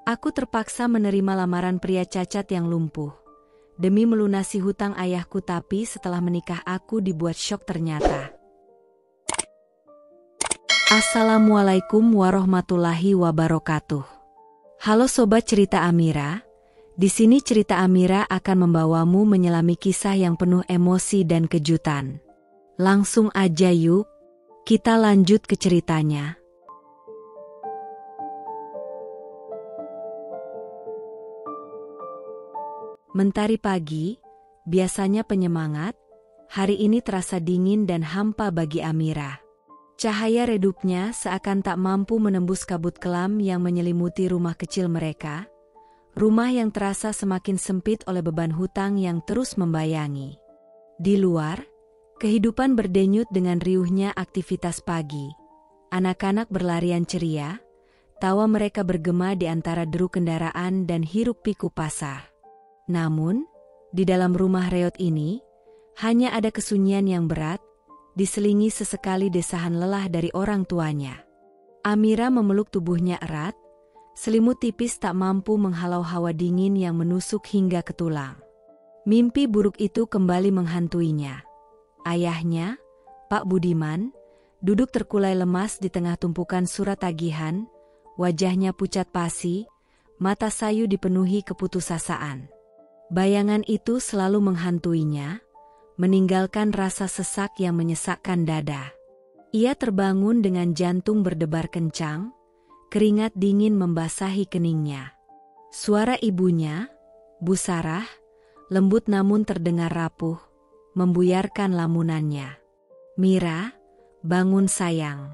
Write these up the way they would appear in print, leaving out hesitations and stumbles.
Aku terpaksa menerima lamaran pria cacat yang lumpuh. Demi melunasi hutang ayahku, tapi setelah menikah aku dibuat syok ternyata. Assalamualaikum warahmatullahi wabarakatuh. Halo Sobat Cerita Amira. Di sini cerita Amira akan membawamu menyelami kisah yang penuh emosi dan kejutan. Langsung aja yuk, kita lanjut ke ceritanya. Mentari pagi, biasanya penyemangat, hari ini terasa dingin dan hampa bagi Amira. Cahaya redupnya seakan tak mampu menembus kabut kelam yang menyelimuti rumah kecil mereka. Rumah yang terasa semakin sempit oleh beban hutang yang terus membayangi. Di luar, kehidupan berdenyut dengan riuhnya aktivitas pagi. Anak-anak berlarian ceria, tawa mereka bergema di antara deru kendaraan dan hiruk-pikuk pasar. Namun, di dalam rumah reot ini, hanya ada kesunyian yang berat, diselingi sesekali desahan lelah dari orang tuanya. Amira memeluk tubuhnya erat, selimut tipis tak mampu menghalau hawa dingin yang menusuk hingga ke tulang. Mimpi buruk itu kembali menghantuinya. Ayahnya, Pak Budiman, duduk terkulai lemas di tengah tumpukan surat tagihan, wajahnya pucat pasi, mata sayu dipenuhi keputusasaan. Bayangan itu selalu menghantuinya, meninggalkan rasa sesak yang menyesakkan dada. Ia terbangun dengan jantung berdebar kencang, keringat dingin membasahi keningnya. Suara ibunya, Bu Sarah, lembut namun terdengar rapuh, membuyarkan lamunannya. "Mira, bangun sayang.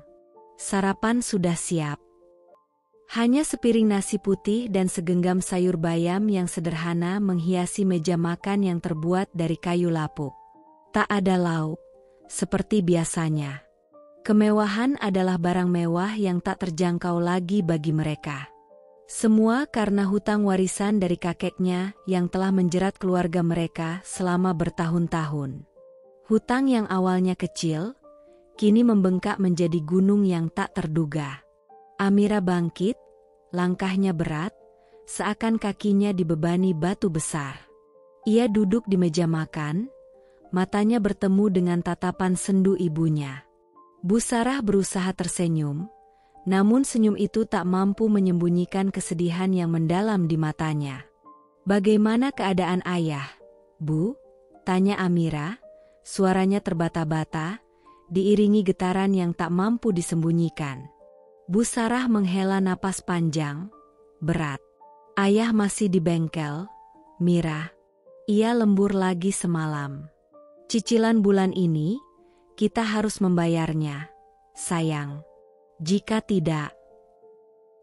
Sarapan sudah siap." Hanya sepiring nasi putih dan segenggam sayur bayam yang sederhana menghiasi meja makan yang terbuat dari kayu lapuk. Tak ada lauk, seperti biasanya. Kemewahan adalah barang mewah yang tak terjangkau lagi bagi mereka. Semua karena hutang warisan dari kakeknya yang telah menjerat keluarga mereka selama bertahun-tahun. Hutang yang awalnya kecil, kini membengkak menjadi gunung yang tak terduga. Amira bangkit, langkahnya berat, seakan kakinya dibebani batu besar. Ia duduk di meja makan, matanya bertemu dengan tatapan sendu ibunya. Bu Sarah berusaha tersenyum, namun senyum itu tak mampu menyembunyikan kesedihan yang mendalam di matanya. "Bagaimana keadaan ayah, Bu?" tanya Amira, suaranya terbata-bata, diiringi getaran yang tak mampu disembunyikan. Bu Sarah menghela napas panjang, berat. "Ayah masih di bengkel, Mira. Ia lembur lagi semalam. Cicilan bulan ini, kita harus membayarnya, sayang. Jika tidak..."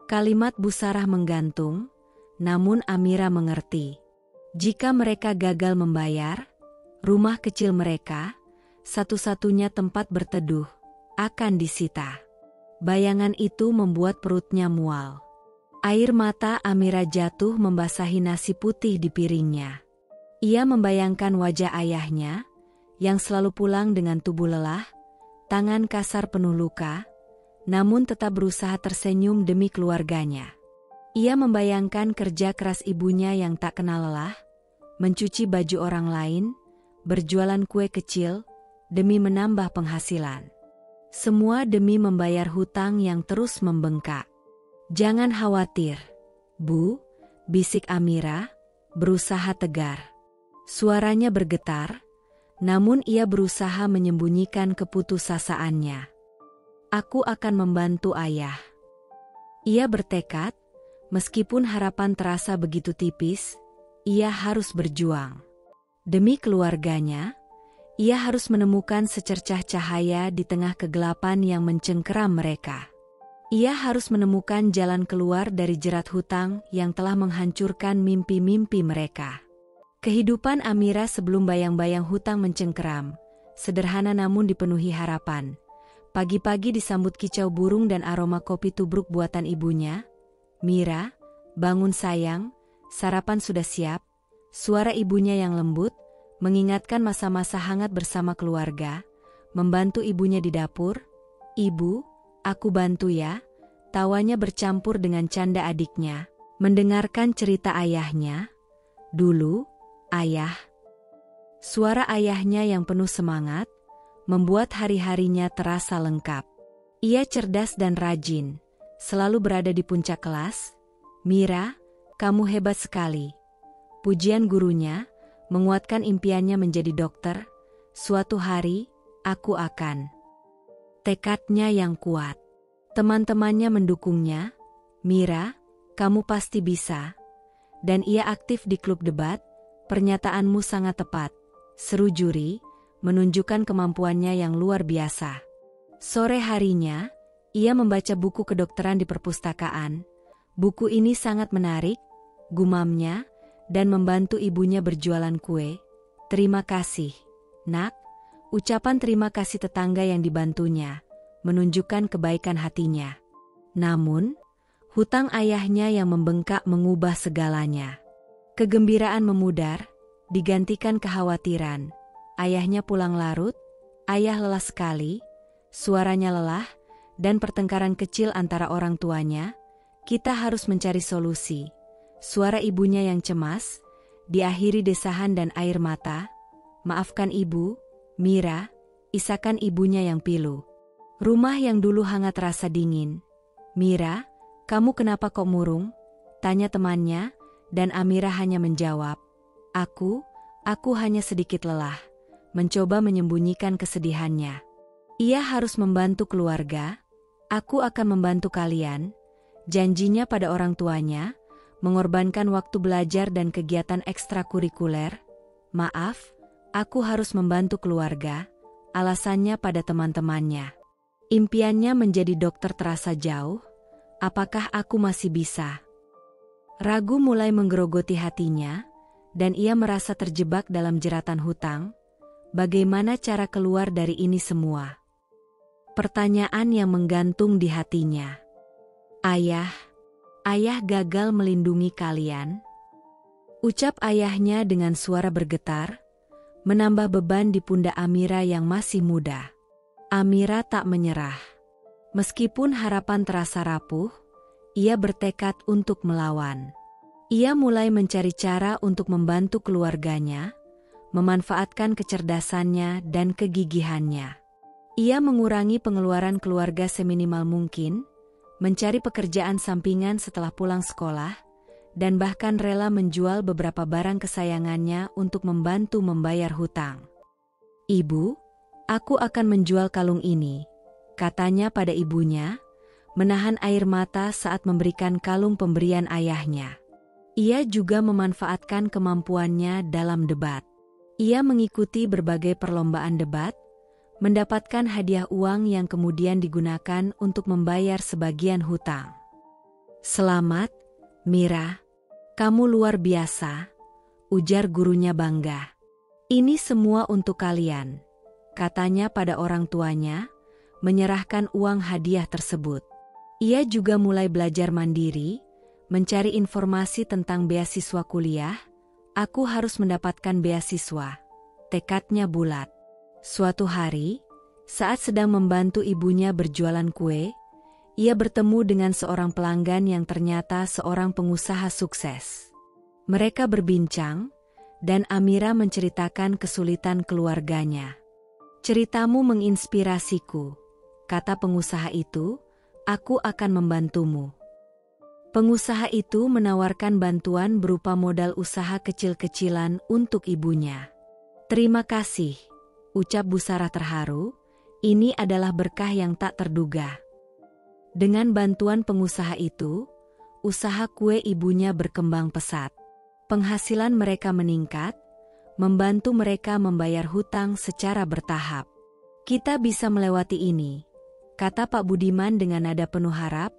Kalimat Bu Sarah menggantung, namun Amira mengerti. Jika mereka gagal membayar, rumah kecil mereka, satu-satunya tempat berteduh, akan disita. Bayangan itu membuat perutnya mual. Air mata Amira jatuh membasahi nasi putih di piringnya. Ia membayangkan wajah ayahnya, yang selalu pulang dengan tubuh lelah, tangan kasar penuh luka, namun tetap berusaha tersenyum demi keluarganya. Ia membayangkan kerja keras ibunya yang tak kenal lelah, mencuci baju orang lain, berjualan kue kecil, demi menambah penghasilan. Semua demi membayar hutang yang terus membengkak. "Jangan khawatir, Bu," bisik Amira, berusaha tegar. Suaranya bergetar, namun ia berusaha menyembunyikan keputusasaannya. "Aku akan membantu ayah." Ia bertekad, meskipun harapan terasa begitu tipis, ia harus berjuang. Demi keluarganya, ia harus menemukan secercah cahaya di tengah kegelapan yang mencengkeram mereka. Ia harus menemukan jalan keluar dari jerat hutang yang telah menghancurkan mimpi-mimpi mereka. Kehidupan Amira sebelum bayang-bayang hutang mencengkeram, sederhana namun dipenuhi harapan. Pagi-pagi disambut kicau burung dan aroma kopi tubruk buatan ibunya. "Mira, bangun sayang, sarapan sudah siap." Suara ibunya yang lembut, mengingatkan masa-masa hangat bersama keluarga, membantu ibunya di dapur. "Ibu, aku bantu ya." Tawanya bercampur dengan canda adiknya. Mendengarkan cerita ayahnya, "Dulu, ayah." Suara ayahnya yang penuh semangat, membuat hari-harinya terasa lengkap. Ia cerdas dan rajin, selalu berada di puncak kelas. "Mira, kamu hebat sekali." Pujian gurunya menguatkan impiannya menjadi dokter. "Suatu hari, aku akan." Tekadnya yang kuat. Teman-temannya mendukungnya. "Mira, kamu pasti bisa." Dan ia aktif di klub debat. "Pernyataanmu sangat tepat," seru juri, menunjukkan kemampuannya yang luar biasa. Sore harinya, ia membaca buku kedokteran di perpustakaan. Buku ini sangat menarik, gumamnya, dan membantu ibunya berjualan kue. "Terima kasih, Nak." Ucapan terima kasih tetangga yang dibantunya, menunjukkan kebaikan hatinya. Namun, hutang ayahnya yang membengkak mengubah segalanya. Kegembiraan memudar, digantikan kekhawatiran. Ayahnya pulang larut, ayah lelah sekali, suaranya lelah, dan pertengkaran kecil antara orang tuanya. "Kita harus mencari solusi." Suara ibunya yang cemas, diakhiri desahan dan air mata. "Maafkan ibu, Mira," isakan ibunya yang pilu. Rumah yang dulu hangat terasa dingin. "Mira, kamu kenapa kok murung?" tanya temannya, dan Amira hanya menjawab, Aku hanya sedikit lelah." Mencoba menyembunyikan kesedihannya. Ia harus membantu keluarga. "Aku akan membantu kalian," janjinya pada orang tuanya, mengorbankan waktu belajar dan kegiatan ekstrakurikuler. "Maaf, aku harus membantu keluarga," alasannya pada teman-temannya. Impiannya menjadi dokter terasa jauh. Apakah aku masih bisa? Ragu mulai menggerogoti hatinya, dan ia merasa terjebak dalam jeratan hutang. Bagaimana cara keluar dari ini semua? Pertanyaan yang menggantung di hatinya. Ayah gagal melindungi kalian?" Ucap ayahnya dengan suara bergetar, menambah beban di pundak Amira yang masih muda. Amira tak menyerah. Meskipun harapan terasa rapuh, ia bertekad untuk melawan. Ia mulai mencari cara untuk membantu keluarganya, memanfaatkan kecerdasannya dan kegigihannya. Ia mengurangi pengeluaran keluarga seminimal mungkin, mencari pekerjaan sampingan setelah pulang sekolah, dan bahkan rela menjual beberapa barang kesayangannya untuk membantu membayar hutang. "Ibu, aku akan menjual kalung ini," katanya pada ibunya, menahan air mata saat memberikan kalung pemberian ayahnya. Ia juga memanfaatkan kemampuannya dalam debat. Ia mengikuti berbagai perlombaan debat, mendapatkan hadiah uang yang kemudian digunakan untuk membayar sebagian hutang. "Selamat, Mira. Kamu luar biasa," ujar gurunya bangga. "Ini semua untuk kalian," katanya pada orang tuanya, menyerahkan uang hadiah tersebut. Ia juga mulai belajar mandiri, mencari informasi tentang beasiswa kuliah. "Aku harus mendapatkan beasiswa," tekadnya bulat. Suatu hari, saat sedang membantu ibunya berjualan kue, ia bertemu dengan seorang pelanggan yang ternyata seorang pengusaha sukses. Mereka berbincang, dan Amira menceritakan kesulitan keluarganya. "Ceritamu menginspirasiku," kata pengusaha itu, "aku akan membantumu." Pengusaha itu menawarkan bantuan berupa modal usaha kecil-kecilan untuk ibunya. "Terima kasih," ucap Bu Sarah terharu, "ini adalah berkah yang tak terduga." Dengan bantuan pengusaha itu, usaha kue ibunya berkembang pesat. Penghasilan mereka meningkat, membantu mereka membayar hutang secara bertahap. "Kita bisa melewati ini," kata Pak Budiman dengan nada penuh harap.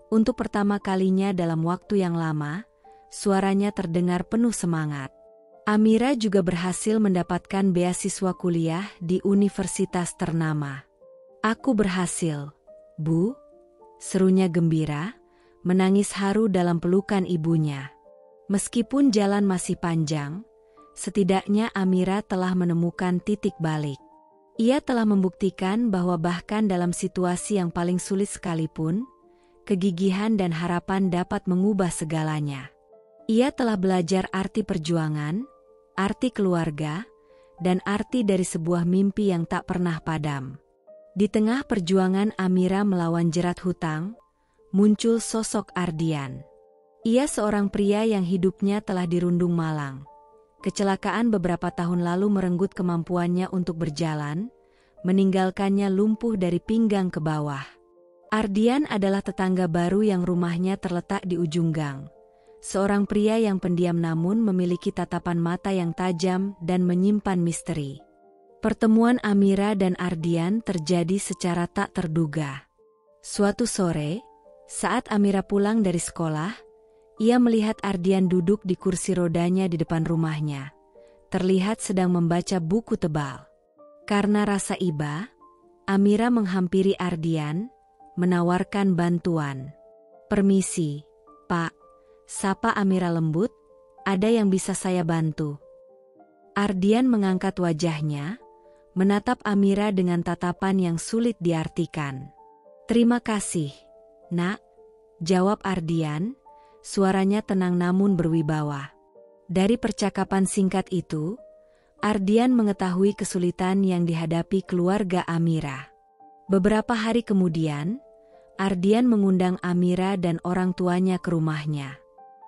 Untuk pertama kalinya dalam waktu yang lama, suaranya terdengar penuh semangat. Amira juga berhasil mendapatkan beasiswa kuliah di universitas ternama. "Aku berhasil, Bu," serunya gembira, menangis haru dalam pelukan ibunya. Meskipun jalan masih panjang, setidaknya Amira telah menemukan titik balik. Ia telah membuktikan bahwa bahkan dalam situasi yang paling sulit sekalipun, kegigihan dan harapan dapat mengubah segalanya. Ia telah belajar arti perjuangan, arti keluarga, dan arti dari sebuah mimpi yang tak pernah padam. Di tengah perjuangan Amira melawan jerat hutang, muncul sosok Ardian. Ia seorang pria yang hidupnya telah dirundung malang. Kecelakaan beberapa tahun lalu merenggut kemampuannya untuk berjalan, meninggalkannya lumpuh dari pinggang ke bawah. Ardian adalah tetangga baru yang rumahnya terletak di ujung gang. Seorang pria yang pendiam namun memiliki tatapan mata yang tajam dan menyimpan misteri. Pertemuan Amira dan Ardian terjadi secara tak terduga. Suatu sore, saat Amira pulang dari sekolah, ia melihat Ardian duduk di kursi rodanya di depan rumahnya. Terlihat sedang membaca buku tebal. Karena rasa iba, Amira menghampiri Ardian, menawarkan bantuan. "Permisi, Pak," sapa Amira lembut, "ada yang bisa saya bantu?" Ardian mengangkat wajahnya, menatap Amira dengan tatapan yang sulit diartikan. "Terima kasih, Nak," jawab Ardian, suaranya tenang namun berwibawa. Dari percakapan singkat itu, Ardian mengetahui kesulitan yang dihadapi keluarga Amira. Beberapa hari kemudian, Ardian mengundang Amira dan orang tuanya ke rumahnya.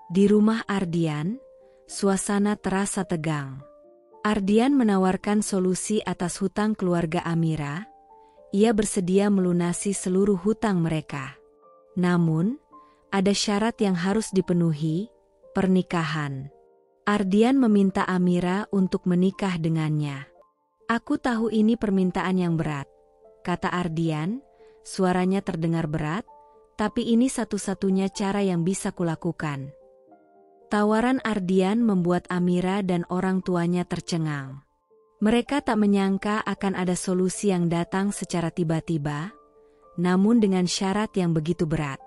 Di rumah Ardian, suasana terasa tegang. Ardian menawarkan solusi atas hutang keluarga Amira. Ia bersedia melunasi seluruh hutang mereka. Namun, ada syarat yang harus dipenuhi, pernikahan. Ardian meminta Amira untuk menikah dengannya. "Aku tahu ini permintaan yang berat," kata Ardian. Suaranya terdengar berat, "tapi ini satu-satunya cara yang bisa kulakukan." Tawaran Ardian membuat Amira dan orang tuanya tercengang. Mereka tak menyangka akan ada solusi yang datang secara tiba-tiba, namun dengan syarat yang begitu berat.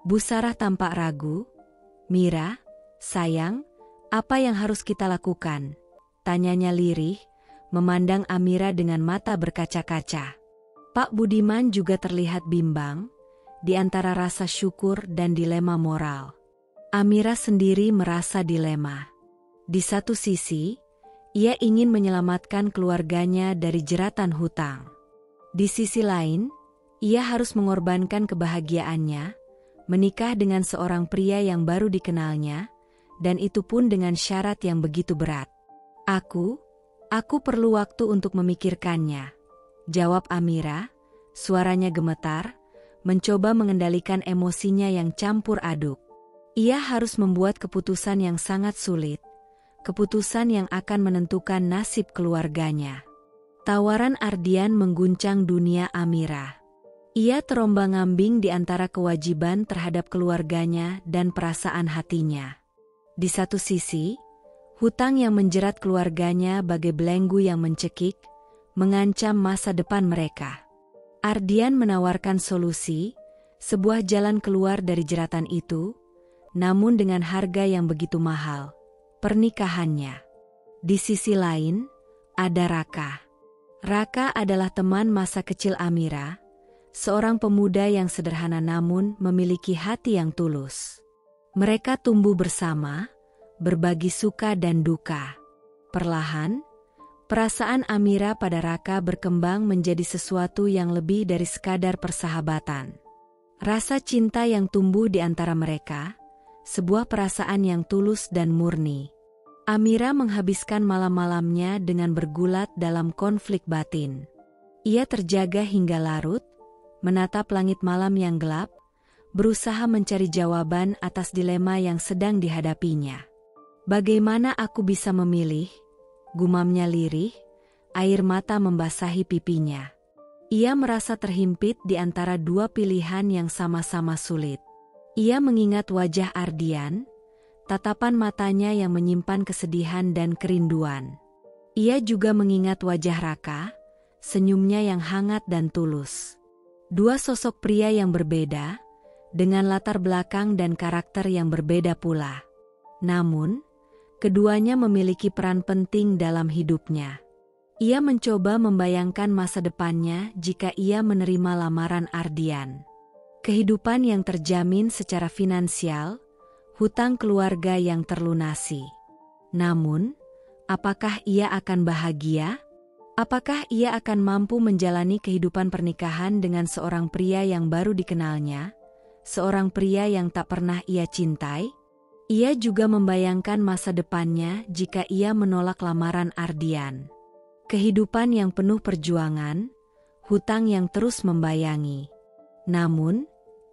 Bu Sarah tampak ragu. "Mira, sayang, apa yang harus kita lakukan?" tanyanya lirih, memandang Amira dengan mata berkaca-kaca. Pak Budiman juga terlihat bimbang, di antara rasa syukur dan dilema moral. Amira sendiri merasa dilema. Di satu sisi, ia ingin menyelamatkan keluarganya dari jeratan hutang. Di sisi lain, ia harus mengorbankan kebahagiaannya, menikah dengan seorang pria yang baru dikenalnya, dan itu pun dengan syarat yang begitu berat. Aku perlu waktu untuk memikirkannya," jawab Amira, suaranya gemetar, mencoba mengendalikan emosinya yang campur aduk. Ia harus membuat keputusan yang sangat sulit, keputusan yang akan menentukan nasib keluarganya. Tawaran Ardian mengguncang dunia Amira. Ia terombang-ambing di antara kewajiban terhadap keluarganya dan perasaan hatinya. Di satu sisi, hutang yang menjerat keluarganya bagai belenggu yang mencekik, mengancam masa depan mereka. Ardian menawarkan solusi, sebuah jalan keluar dari jeratan itu, namun dengan harga yang begitu mahal, pernikahannya. Di sisi lain, ada Raka. Raka adalah teman masa kecil Amira, seorang pemuda yang sederhana namun memiliki hati yang tulus. Mereka tumbuh bersama, berbagi suka dan duka. Perlahan, perasaan Amira pada Raka berkembang menjadi sesuatu yang lebih dari sekadar persahabatan. Rasa cinta yang tumbuh di antara mereka, sebuah perasaan yang tulus dan murni. Amira menghabiskan malam-malamnya dengan bergulat dalam konflik batin. Ia terjaga hingga larut, menatap langit malam yang gelap, berusaha mencari jawaban atas dilema yang sedang dihadapinya. "Bagaimana aku bisa memilih?" gumamnya lirih, air mata membasahi pipinya. Ia merasa terhimpit di antara dua pilihan yang sama-sama sulit. Ia mengingat wajah Ardian, tatapan matanya yang menyimpan kesedihan dan kerinduan. Ia juga mengingat wajah Raka, senyumnya yang hangat dan tulus. Dua sosok pria yang berbeda, dengan latar belakang dan karakter yang berbeda pula. Namun, keduanya memiliki peran penting dalam hidupnya. Ia mencoba membayangkan masa depannya jika ia menerima lamaran Ardian. kehidupan yang terjamin secara finansial, hutang keluarga yang terlunasi. Namun, apakah ia akan bahagia? Apakah ia akan mampu menjalani kehidupan pernikahan dengan seorang pria yang baru dikenalnya, seorang pria yang tak pernah ia cintai? Ia juga membayangkan masa depannya jika ia menolak lamaran Ardian. Kehidupan yang penuh perjuangan, hutang yang terus membayangi. Namun,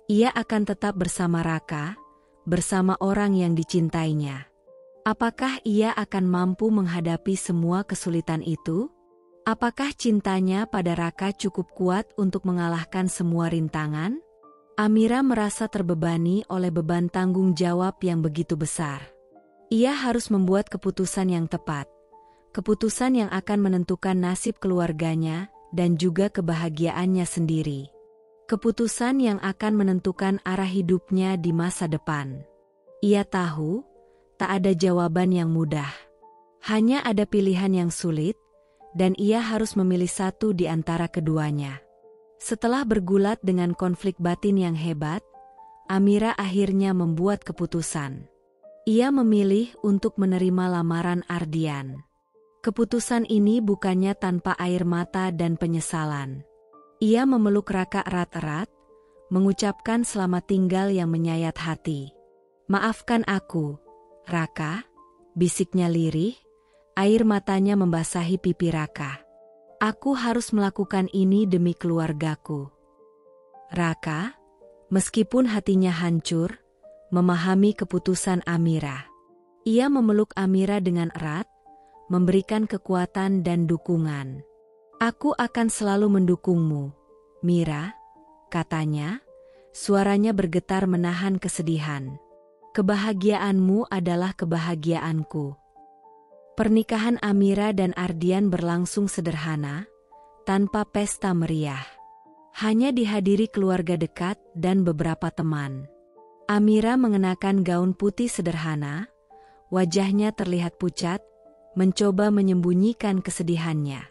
ia akan tetap bersama Raka, bersama orang yang dicintainya. Apakah ia akan mampu menghadapi semua kesulitan itu? Apakah cintanya pada Raka cukup kuat untuk mengalahkan semua rintangan? Amira merasa terbebani oleh beban tanggung jawab yang begitu besar. Ia harus membuat keputusan yang tepat. Keputusan yang akan menentukan nasib keluarganya dan juga kebahagiaannya sendiri. Keputusan yang akan menentukan arah hidupnya di masa depan. Ia tahu, tak ada jawaban yang mudah. Hanya ada pilihan yang sulit, dan ia harus memilih satu di antara keduanya. Setelah bergulat dengan konflik batin yang hebat, Amira akhirnya membuat keputusan. Ia memilih untuk menerima lamaran Ardian. Keputusan ini bukannya tanpa air mata dan penyesalan. Ia memeluk Raka erat-erat, mengucapkan selamat tinggal yang menyayat hati. "Maafkan aku, Raka," bisiknya lirih. Air matanya membasahi pipi Raka. "Aku harus melakukan ini demi keluargaku." Raka, meskipun hatinya hancur, memahami keputusan Amira. Ia memeluk Amira dengan erat, memberikan kekuatan dan dukungan. "Aku akan selalu mendukungmu, Mira," katanya, suaranya bergetar menahan kesedihan. "Kebahagiaanmu adalah kebahagiaanku." Pernikahan Amira dan Ardian berlangsung sederhana, tanpa pesta meriah. Hanya dihadiri keluarga dekat dan beberapa teman. Amira mengenakan gaun putih sederhana, wajahnya terlihat pucat, mencoba menyembunyikan kesedihannya.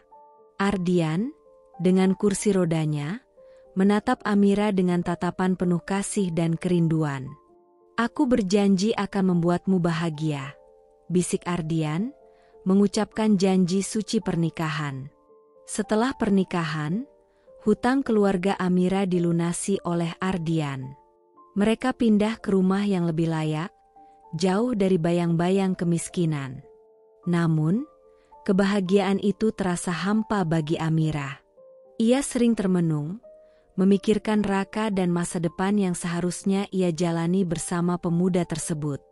Ardian, dengan kursi rodanya, menatap Amira dengan tatapan penuh kasih dan kerinduan. "Aku berjanji akan membuatmu bahagia," bisik Ardian, mengucapkan janji suci pernikahan. Setelah pernikahan, hutang keluarga Amira dilunasi oleh Ardian. Mereka pindah ke rumah yang lebih layak, jauh dari bayang-bayang kemiskinan. Namun, kebahagiaan itu terasa hampa bagi Amira. Ia sering termenung, memikirkan Raka dan masa depan yang seharusnya ia jalani bersama pemuda tersebut.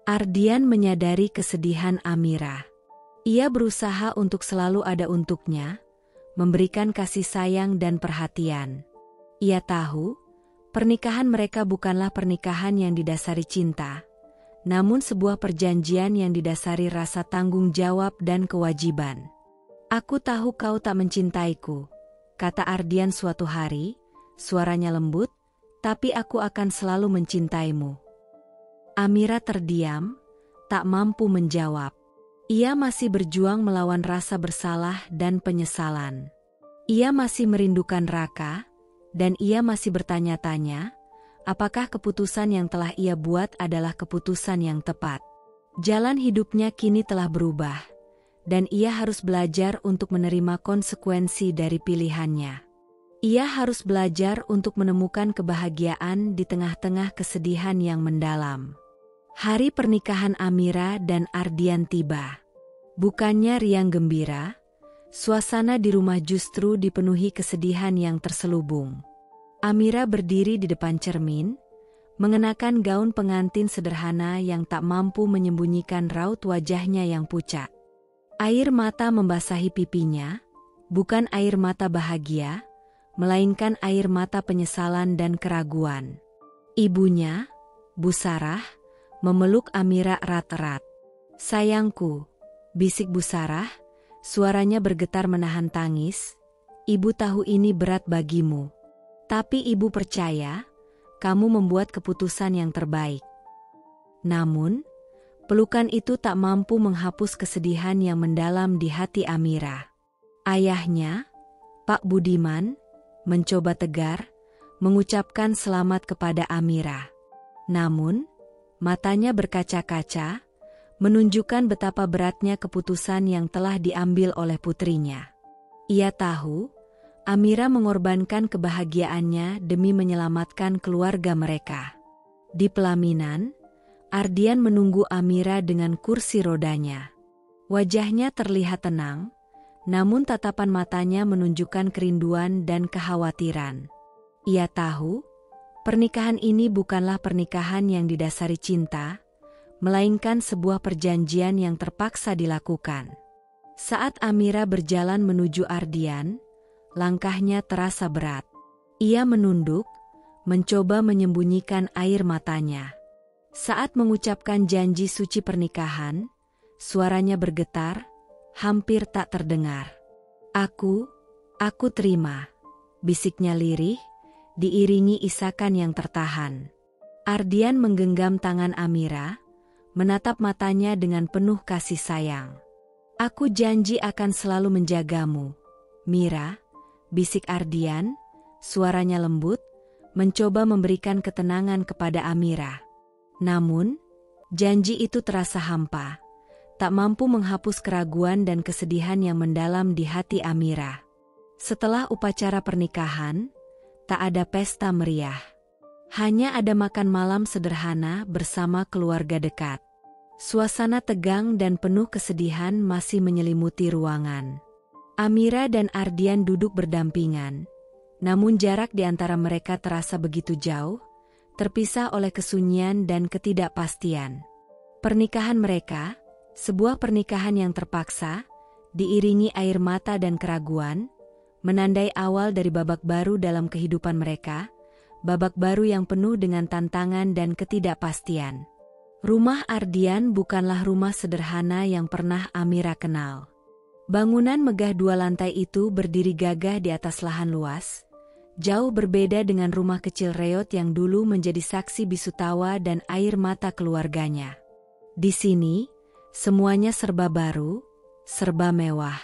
Ardian menyadari kesedihan Amira. Ia berusaha untuk selalu ada untuknya, memberikan kasih sayang dan perhatian. Ia tahu, pernikahan mereka bukanlah pernikahan yang didasari cinta, namun sebuah perjanjian yang didasari rasa tanggung jawab dan kewajiban. "Aku tahu kau tak mencintaiku," kata Ardian suatu hari, suaranya lembut, "tapi aku akan selalu mencintaimu." Amira terdiam, tak mampu menjawab. Ia masih berjuang melawan rasa bersalah dan penyesalan. Ia masih merindukan Raka, dan ia masih bertanya-tanya, apakah keputusan yang telah ia buat adalah keputusan yang tepat. Jalan hidupnya kini telah berubah, dan ia harus belajar untuk menerima konsekuensi dari pilihannya. Ia harus belajar untuk menemukan kebahagiaan di tengah-tengah kesedihan yang mendalam. Hari pernikahan Amira dan Ardian tiba. Bukannya riang gembira, suasana di rumah justru dipenuhi kesedihan yang terselubung. Amira berdiri di depan cermin, mengenakan gaun pengantin sederhana yang tak mampu menyembunyikan raut wajahnya yang pucat. Air mata membasahi pipinya, bukan air mata bahagia, melainkan air mata penyesalan dan keraguan. Ibunya, Bu Sarah, memeluk Amira erat-erat. "Sayangku," bisik Bu Sarah, suaranya bergetar menahan tangis, "Ibu tahu ini berat bagimu. Tapi ibu percaya, kamu membuat keputusan yang terbaik." Namun, pelukan itu tak mampu menghapus kesedihan yang mendalam di hati Amira. Ayahnya, Pak Budiman, mencoba tegar, mengucapkan selamat kepada Amira. Namun, matanya berkaca-kaca, menunjukkan betapa beratnya keputusan yang telah diambil oleh putrinya. Ia tahu, Amira mengorbankan kebahagiaannya demi menyelamatkan keluarga mereka. Di pelaminan, Ardian menunggu Amira dengan kursi rodanya. Wajahnya terlihat tenang, namun tatapan matanya menunjukkan kerinduan dan kekhawatiran. Ia tahu, pernikahan ini bukanlah pernikahan yang didasari cinta, melainkan sebuah perjanjian yang terpaksa dilakukan. Saat Amira berjalan menuju Ardian, langkahnya terasa berat. Ia menunduk, mencoba menyembunyikan air matanya. Saat mengucapkan janji suci pernikahan, suaranya bergetar, hampir tak terdengar. Aku terima," bisiknya lirih, diiringi isakan yang tertahan. Ardian menggenggam tangan Amira, menatap matanya dengan penuh kasih sayang. "Aku janji akan selalu menjagamu, Mira," bisik Ardian, suaranya lembut, mencoba memberikan ketenangan kepada Amira. Namun, janji itu terasa hampa, tak mampu menghapus keraguan dan kesedihan yang mendalam di hati Amira. Setelah upacara pernikahan, tak ada pesta meriah. Hanya ada makan malam sederhana bersama keluarga dekat. Suasana tegang dan penuh kesedihan masih menyelimuti ruangan. Amira dan Ardian duduk berdampingan, namun jarak di antara mereka terasa begitu jauh, terpisah oleh kesunyian dan ketidakpastian. Pernikahan mereka, sebuah pernikahan yang terpaksa, diiringi air mata dan keraguan, menandai awal dari babak baru dalam kehidupan mereka, babak baru yang penuh dengan tantangan dan ketidakpastian. Rumah Ardian bukanlah rumah sederhana yang pernah Amira kenal. Bangunan megah 2 lantai itu berdiri gagah di atas lahan luas, jauh berbeda dengan rumah kecil reot yang dulu menjadi saksi bisu tawa dan air mata keluarganya. Di sini, semuanya serba baru, serba mewah.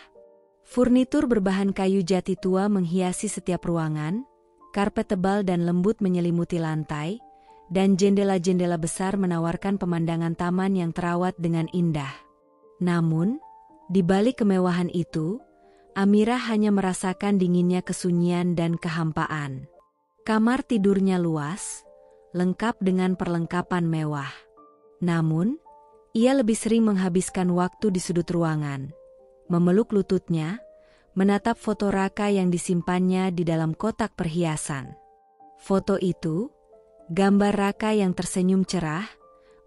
Furnitur berbahan kayu jati tua menghiasi setiap ruangan, karpet tebal dan lembut menyelimuti lantai, dan jendela-jendela besar menawarkan pemandangan taman yang terawat dengan indah. Namun, di balik kemewahan itu, Amira hanya merasakan dinginnya kesunyian dan kehampaan. Kamar tidurnya luas, lengkap dengan perlengkapan mewah. Namun, ia lebih sering menghabiskan waktu di sudut ruangan, memeluk lututnya, menatap foto Raka yang disimpannya di dalam kotak perhiasan. Foto itu, gambar Raka yang tersenyum cerah,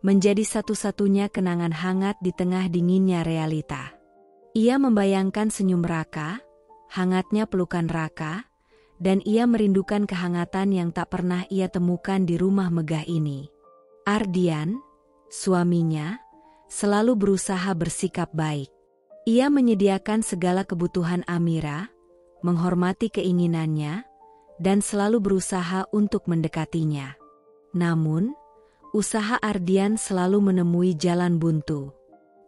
menjadi satu-satunya kenangan hangat di tengah dinginnya realita. Ia membayangkan senyum Raka, hangatnya pelukan Raka, dan ia merindukan kehangatan yang tak pernah ia temukan di rumah megah ini. Ardian, suaminya, selalu berusaha bersikap baik. Ia menyediakan segala kebutuhan Amira, menghormati keinginannya, dan selalu berusaha untuk mendekatinya. Namun, usaha Ardian selalu menemui jalan buntu.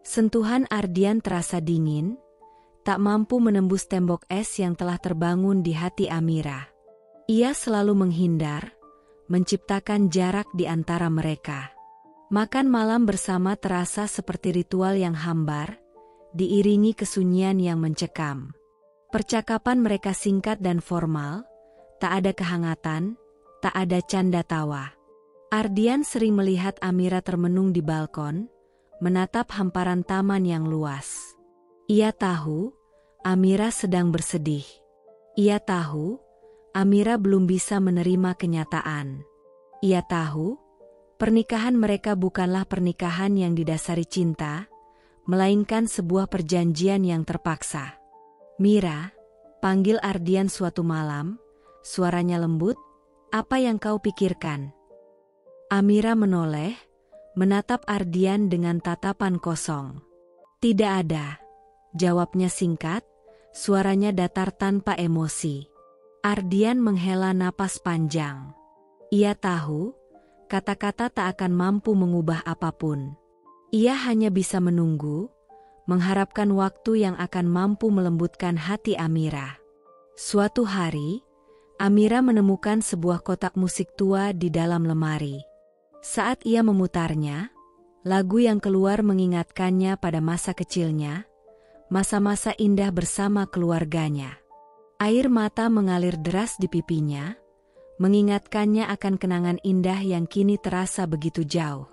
Sentuhan Ardian terasa dingin, tak mampu menembus tembok es yang telah terbangun di hati Amira. Ia selalu menghindar, menciptakan jarak di antara mereka. Makan malam bersama terasa seperti ritual yang hambar, diiringi kesunyian yang mencekam. Percakapan mereka singkat dan formal, tak ada kehangatan, tak ada canda tawa. Ardian sering melihat Amira termenung di balkon, menatap hamparan taman yang luas. Ia tahu, Amira sedang bersedih. Ia tahu, Amira belum bisa menerima kenyataan. Ia tahu, pernikahan mereka bukanlah pernikahan yang didasari cinta, melainkan sebuah perjanjian yang terpaksa. "Mira," panggil Ardian suatu malam, suaranya lembut, "apa yang kau pikirkan?" Amira menoleh, menatap Ardian dengan tatapan kosong. "Tidak ada," jawabnya singkat, suaranya datar tanpa emosi. Ardian menghela napas panjang. Ia tahu, kata-kata tak akan mampu mengubah apapun. Ia hanya bisa menunggu, mengharapkan waktu yang akan mampu melembutkan hati Amira. Suatu hari, Amira menemukan sebuah kotak musik tua di dalam lemari. Saat ia memutarnya, lagu yang keluar mengingatkannya pada masa kecilnya, masa-masa indah bersama keluarganya. Air mata mengalir deras di pipinya, mengingatkannya akan kenangan indah yang kini terasa begitu jauh.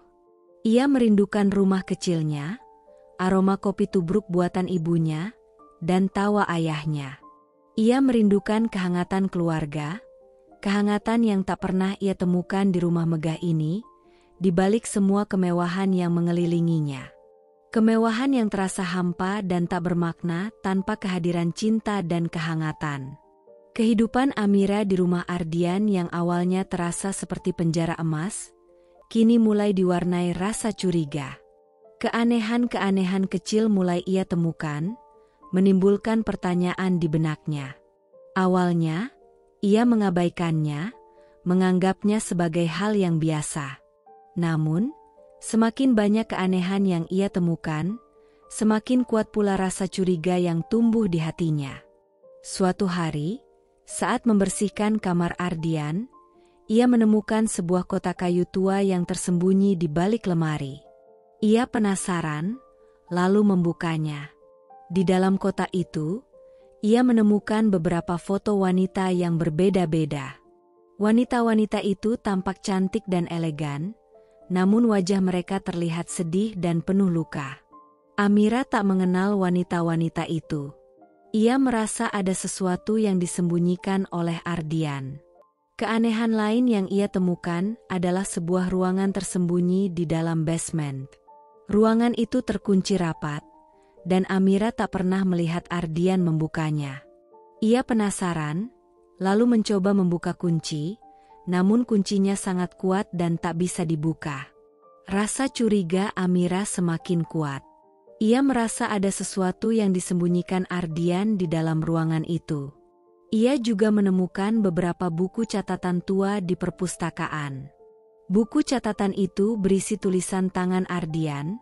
Ia merindukan rumah kecilnya, aroma kopi tubruk buatan ibunya, dan tawa ayahnya. Ia merindukan kehangatan keluarga, kehangatan yang tak pernah ia temukan di rumah megah ini, di balik semua kemewahan yang mengelilinginya. Kemewahan yang terasa hampa dan tak bermakna tanpa kehadiran cinta dan kehangatan. Kehidupan Amira di rumah Ardian yang awalnya terasa seperti penjara emas, kini mulai diwarnai rasa curiga. Keanehan-keanehan kecil mulai ia temukan, menimbulkan pertanyaan di benaknya. Awalnya, ia mengabaikannya, menganggapnya sebagai hal yang biasa. Namun, semakin banyak keanehan yang ia temukan, semakin kuat pula rasa curiga yang tumbuh di hatinya. Suatu hari, saat membersihkan kamar Ardian, ia menemukan sebuah kotak kayu tua yang tersembunyi di balik lemari. Ia penasaran, lalu membukanya. Di dalam kotak itu, ia menemukan beberapa foto wanita yang berbeda-beda. Wanita-wanita itu tampak cantik dan elegan, namun wajah mereka terlihat sedih dan penuh luka. Amira tak mengenal wanita-wanita itu. Ia merasa ada sesuatu yang disembunyikan oleh Ardian. Keanehan lain yang ia temukan adalah sebuah ruangan tersembunyi di dalam basement. Ruangan itu terkunci rapat, dan Amira tak pernah melihat Ardian membukanya. Ia penasaran, lalu mencoba membuka kunci, namun kuncinya sangat kuat dan tak bisa dibuka. Rasa curiga Amira semakin kuat. Ia merasa ada sesuatu yang disembunyikan Ardian di dalam ruangan itu. Ia juga menemukan beberapa buku catatan tua di perpustakaan. Buku catatan itu berisi tulisan tangan Ardian,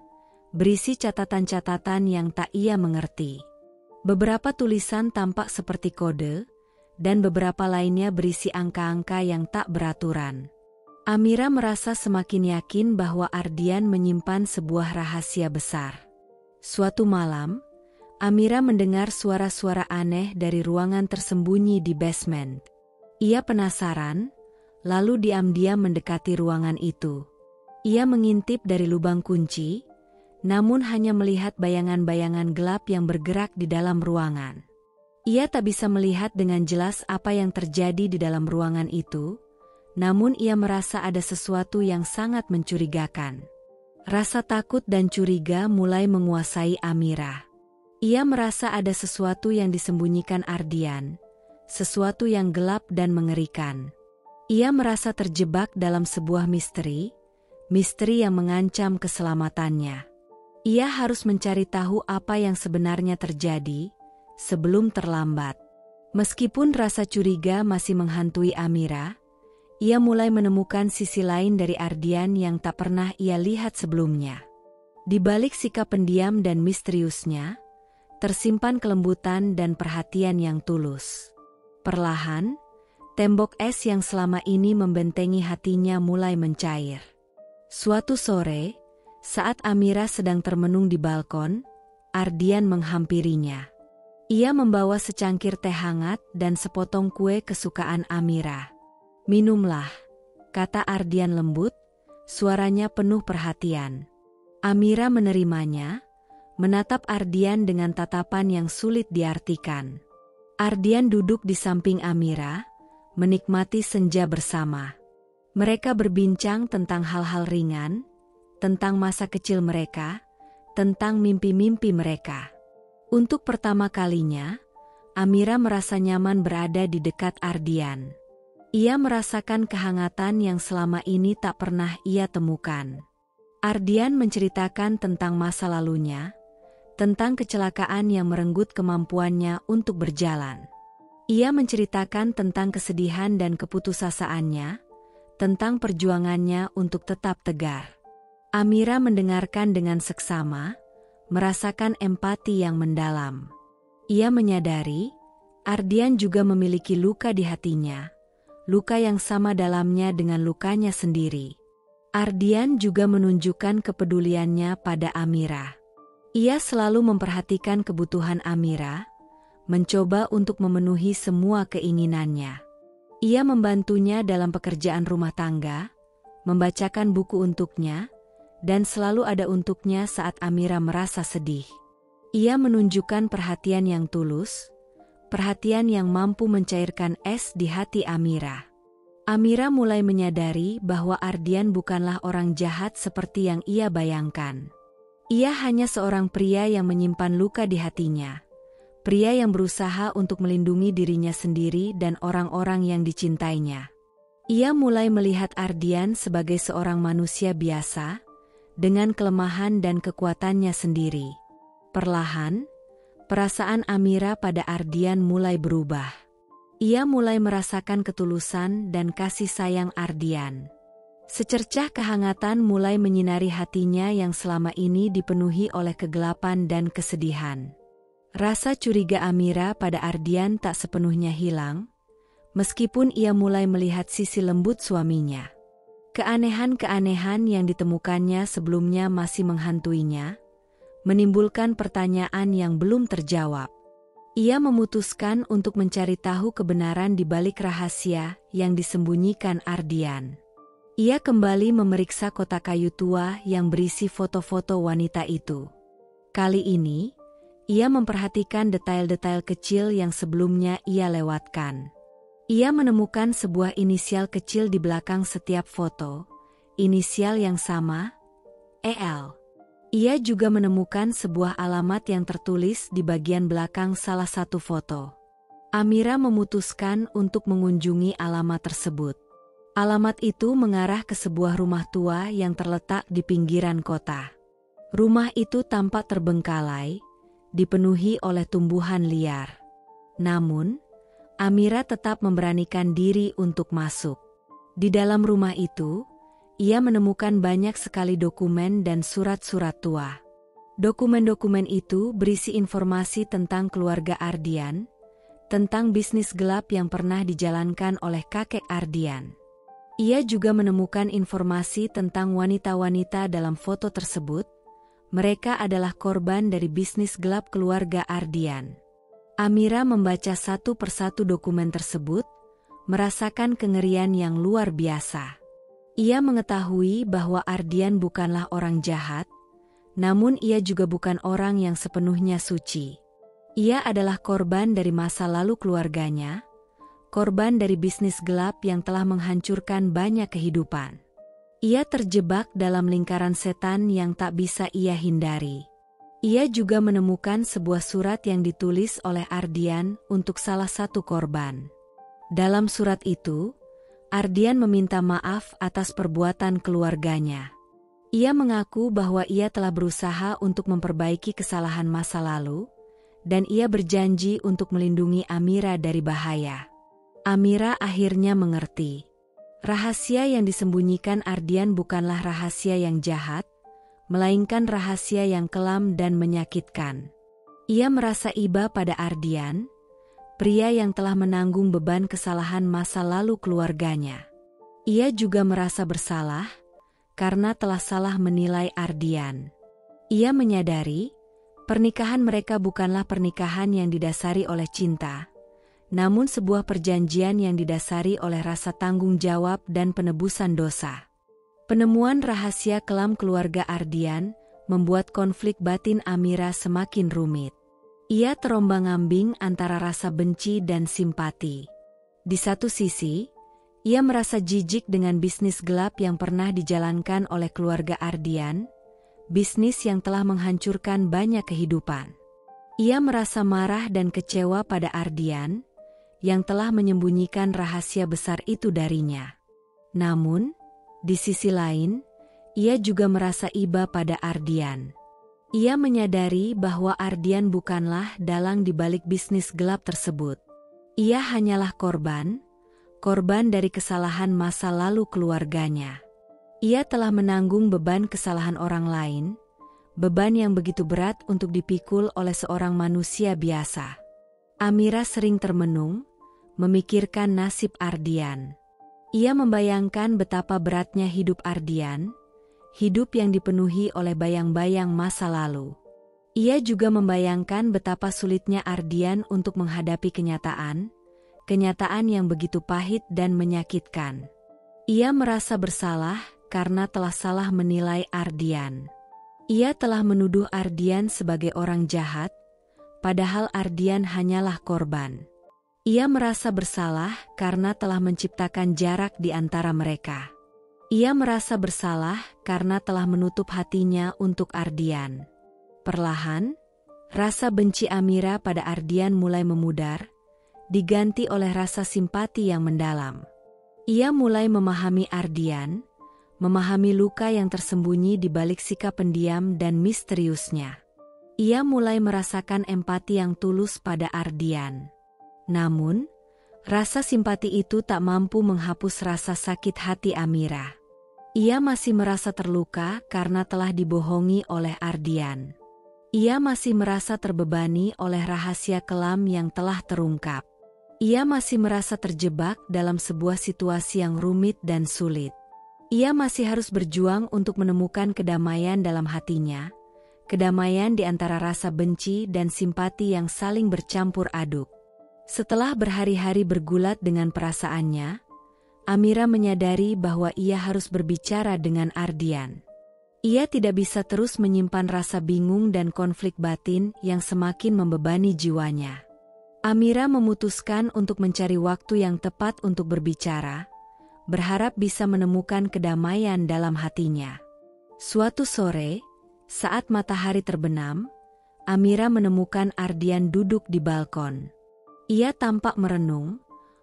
berisi catatan-catatan yang tak ia mengerti. Beberapa tulisan tampak seperti kode, dan beberapa lainnya berisi angka-angka yang tak beraturan. Amira merasa semakin yakin bahwa Ardian menyimpan sebuah rahasia besar. Suatu malam, Amira mendengar suara-suara aneh dari ruangan tersembunyi di basement. Ia penasaran, lalu diam-diam mendekati ruangan itu. Ia mengintip dari lubang kunci, namun hanya melihat bayangan-bayangan gelap yang bergerak di dalam ruangan. Ia tak bisa melihat dengan jelas apa yang terjadi di dalam ruangan itu, namun ia merasa ada sesuatu yang sangat mencurigakan. Rasa takut dan curiga mulai menguasai Amira. Ia merasa ada sesuatu yang disembunyikan Ardian, sesuatu yang gelap dan mengerikan. Ia merasa terjebak dalam sebuah misteri yang mengancam keselamatannya. Ia harus mencari tahu apa yang sebenarnya terjadi sebelum terlambat. Meskipun rasa curiga masih menghantui Amira, ia mulai menemukan sisi lain dari Ardian yang tak pernah ia lihat sebelumnya. Di balik sikap pendiam dan misteriusnya, tersimpan kelembutan dan perhatian yang tulus. Perlahan, tembok es yang selama ini membentengi hatinya mulai mencair. Suatu sore, saat Amira sedang termenung di balkon, Ardian menghampirinya. Ia membawa secangkir teh hangat dan sepotong kue kesukaan Amira. "Minumlah," kata Ardian lembut, suaranya penuh perhatian. Amira menerimanya, menatap Ardian dengan tatapan yang sulit diartikan. Ardian duduk di samping Amira, menikmati senja bersama. Mereka berbincang tentang hal-hal ringan, tentang masa kecil mereka, tentang mimpi-mimpi mereka. Untuk pertama kalinya, Amira merasa nyaman berada di dekat Ardian. Ia merasakan kehangatan yang selama ini tak pernah ia temukan. Ardian menceritakan tentang masa lalunya, tentang kecelakaan yang merenggut kemampuannya untuk berjalan. Ia menceritakan tentang kesedihan dan keputusasaannya, tentang perjuangannya untuk tetap tegar. Amira mendengarkan dengan seksama, merasakan empati yang mendalam. Ia menyadari, Ardian juga memiliki luka di hatinya, luka yang sama dalamnya dengan lukanya sendiri. Ardian juga menunjukkan kepeduliannya pada Amira. Ia selalu memperhatikan kebutuhan Amira, mencoba untuk memenuhi semua keinginannya. Ia membantunya dalam pekerjaan rumah tangga, membacakan buku untuknya, dan selalu ada untuknya saat Amira merasa sedih. Ia menunjukkan perhatian yang tulus, perhatian yang mampu mencairkan es di hati Amira. Amira mulai menyadari bahwa Ardian bukanlah orang jahat seperti yang ia bayangkan. Ia hanya seorang pria yang menyimpan luka di hatinya. Pria yang berusaha untuk melindungi dirinya sendiri dan orang-orang yang dicintainya. Ia mulai melihat Ardian sebagai seorang manusia biasa, dengan kelemahan dan kekuatannya sendiri. Perlahan, perasaan Amira pada Ardian mulai berubah. Ia mulai merasakan ketulusan dan kasih sayang Ardian. Secercah kehangatan mulai menyinari hatinya yang selama ini dipenuhi oleh kegelapan dan kesedihan. Rasa curiga Amira pada Ardian tak sepenuhnya hilang, meskipun ia mulai melihat sisi lembut suaminya. Keanehan-keanehan yang ditemukannya sebelumnya masih menghantuinya, menimbulkan pertanyaan yang belum terjawab. Ia memutuskan untuk mencari tahu kebenaran di balik rahasia yang disembunyikan Ardian. Ia kembali memeriksa kotak kayu tua yang berisi foto-foto wanita itu. Kali ini, ia memperhatikan detail-detail kecil yang sebelumnya ia lewatkan. Ia menemukan sebuah inisial kecil di belakang setiap foto, inisial yang sama, EL. Ia juga menemukan sebuah alamat yang tertulis di bagian belakang salah satu foto. Amira memutuskan untuk mengunjungi alamat tersebut. Alamat itu mengarah ke sebuah rumah tua yang terletak di pinggiran kota. Rumah itu tampak terbengkalai, dipenuhi oleh tumbuhan liar. Namun, Amira tetap memberanikan diri untuk masuk. Di dalam rumah itu, ia menemukan banyak sekali dokumen dan surat-surat tua. Dokumen-dokumen itu berisi informasi tentang keluarga Ardian, tentang bisnis gelap yang pernah dijalankan oleh kakek Ardian. Ia juga menemukan informasi tentang wanita-wanita dalam foto tersebut. Mereka adalah korban dari bisnis gelap keluarga Ardian. Amira membaca satu persatu dokumen tersebut, merasakan kengerian yang luar biasa. Ia mengetahui bahwa Ardian bukanlah orang jahat, namun ia juga bukan orang yang sepenuhnya suci. Ia adalah korban dari masa lalu keluarganya, korban dari bisnis gelap yang telah menghancurkan banyak kehidupan. Ia terjebak dalam lingkaran setan yang tak bisa ia hindari. Ia juga menemukan sebuah surat yang ditulis oleh Ardian untuk salah satu korban. Dalam surat itu, Ardian meminta maaf atas perbuatan keluarganya. Ia mengaku bahwa ia telah berusaha untuk memperbaiki kesalahan masa lalu, dan ia berjanji untuk melindungi Amira dari bahaya. Amira akhirnya mengerti. Rahasia yang disembunyikan Ardian bukanlah rahasia yang jahat, melainkan rahasia yang kelam dan menyakitkan. Ia merasa iba pada Ardian, pria yang telah menanggung beban kesalahan masa lalu keluarganya. Ia juga merasa bersalah karena telah salah menilai Ardian. Ia menyadari pernikahan mereka bukanlah pernikahan yang didasari oleh cinta, namun sebuah perjanjian yang didasari oleh rasa tanggung jawab dan penebusan dosa. Penemuan rahasia kelam keluarga Ardian membuat konflik batin Amira semakin rumit. Ia terombang-ambing antara rasa benci dan simpati. Di satu sisi, ia merasa jijik dengan bisnis gelap yang pernah dijalankan oleh keluarga Ardian, bisnis yang telah menghancurkan banyak kehidupan. Ia merasa marah dan kecewa pada Ardian, yang telah menyembunyikan rahasia besar itu darinya. Namun, di sisi lain, ia juga merasa iba pada Ardian. Ia menyadari bahwa Ardian bukanlah dalang di balik bisnis gelap tersebut. Ia hanyalah korban dari kesalahan masa lalu keluarganya. Ia telah menanggung beban kesalahan orang lain, beban yang begitu berat untuk dipikul oleh seorang manusia biasa. Amira sering termenung, memikirkan nasib Ardian. Ia membayangkan betapa beratnya hidup Ardian, hidup yang dipenuhi oleh bayang-bayang masa lalu. Ia juga membayangkan betapa sulitnya Ardian untuk menghadapi kenyataan yang begitu pahit dan menyakitkan. Ia merasa bersalah karena telah salah menilai Ardian. Ia telah menuduh Ardian sebagai orang jahat, padahal Ardian hanyalah korban. Ia merasa bersalah karena telah menciptakan jarak di antara mereka. Ia merasa bersalah karena telah menutup hatinya untuk Ardian. Perlahan, rasa benci Amira pada Ardian mulai memudar, diganti oleh rasa simpati yang mendalam. Ia mulai memahami Ardian, memahami luka yang tersembunyi di balik sikap pendiam dan misteriusnya. Ia mulai merasakan empati yang tulus pada Ardian. Namun, rasa simpati itu tak mampu menghapus rasa sakit hati Amira. Ia masih merasa terluka karena telah dibohongi oleh Ardian. Ia masih merasa terbebani oleh rahasia kelam yang telah terungkap. Ia masih merasa terjebak dalam sebuah situasi yang rumit dan sulit. Ia masih harus berjuang untuk menemukan kedamaian dalam hatinya, kedamaian di antara rasa benci dan simpati yang saling bercampur aduk. Setelah berhari-hari bergulat dengan perasaannya, Amira menyadari bahwa ia harus berbicara dengan Ardian. Ia tidak bisa terus menyimpan rasa bingung dan konflik batin yang semakin membebani jiwanya. Amira memutuskan untuk mencari waktu yang tepat untuk berbicara, berharap bisa menemukan kedamaian dalam hatinya. Suatu sore, saat matahari terbenam, Amira menemukan Ardian duduk di balkon. Ia tampak merenung,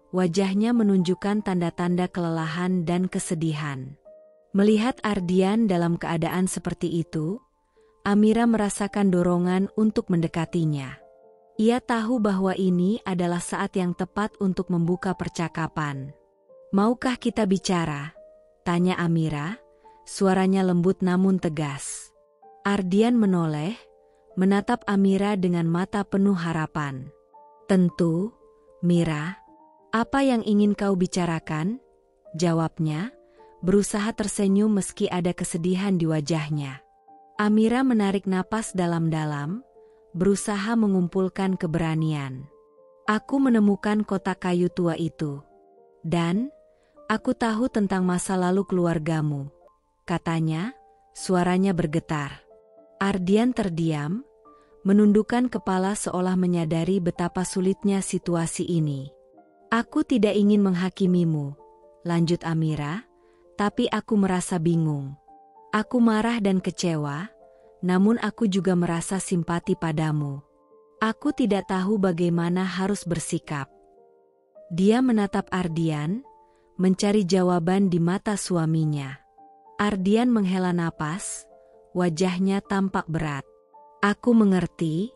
wajahnya menunjukkan tanda-tanda kelelahan dan kesedihan. Melihat Ardian dalam keadaan seperti itu, Amira merasakan dorongan untuk mendekatinya. Ia tahu bahwa ini adalah saat yang tepat untuk membuka percakapan. "Maukah kita bicara?" tanya Amira, suaranya lembut namun tegas. Ardian menoleh, menatap Amira dengan mata penuh harapan. "Tentu, Mira. Apa yang ingin kau bicarakan?" jawabnya, berusaha tersenyum meski ada kesedihan di wajahnya. Amira menarik napas dalam-dalam, berusaha mengumpulkan keberanian. "Aku menemukan kotak kayu tua itu. Dan, aku tahu tentang masa lalu keluargamu," katanya, suaranya bergetar. Ardian terdiam, menundukkan kepala seolah menyadari betapa sulitnya situasi ini. "Aku tidak ingin menghakimimu," lanjut Amira, "tapi aku merasa bingung. Aku marah dan kecewa, namun aku juga merasa simpati padamu. Aku tidak tahu bagaimana harus bersikap." Dia menatap Ardian, mencari jawaban di mata suaminya. Ardian menghela napas, wajahnya tampak berat. "Aku mengerti,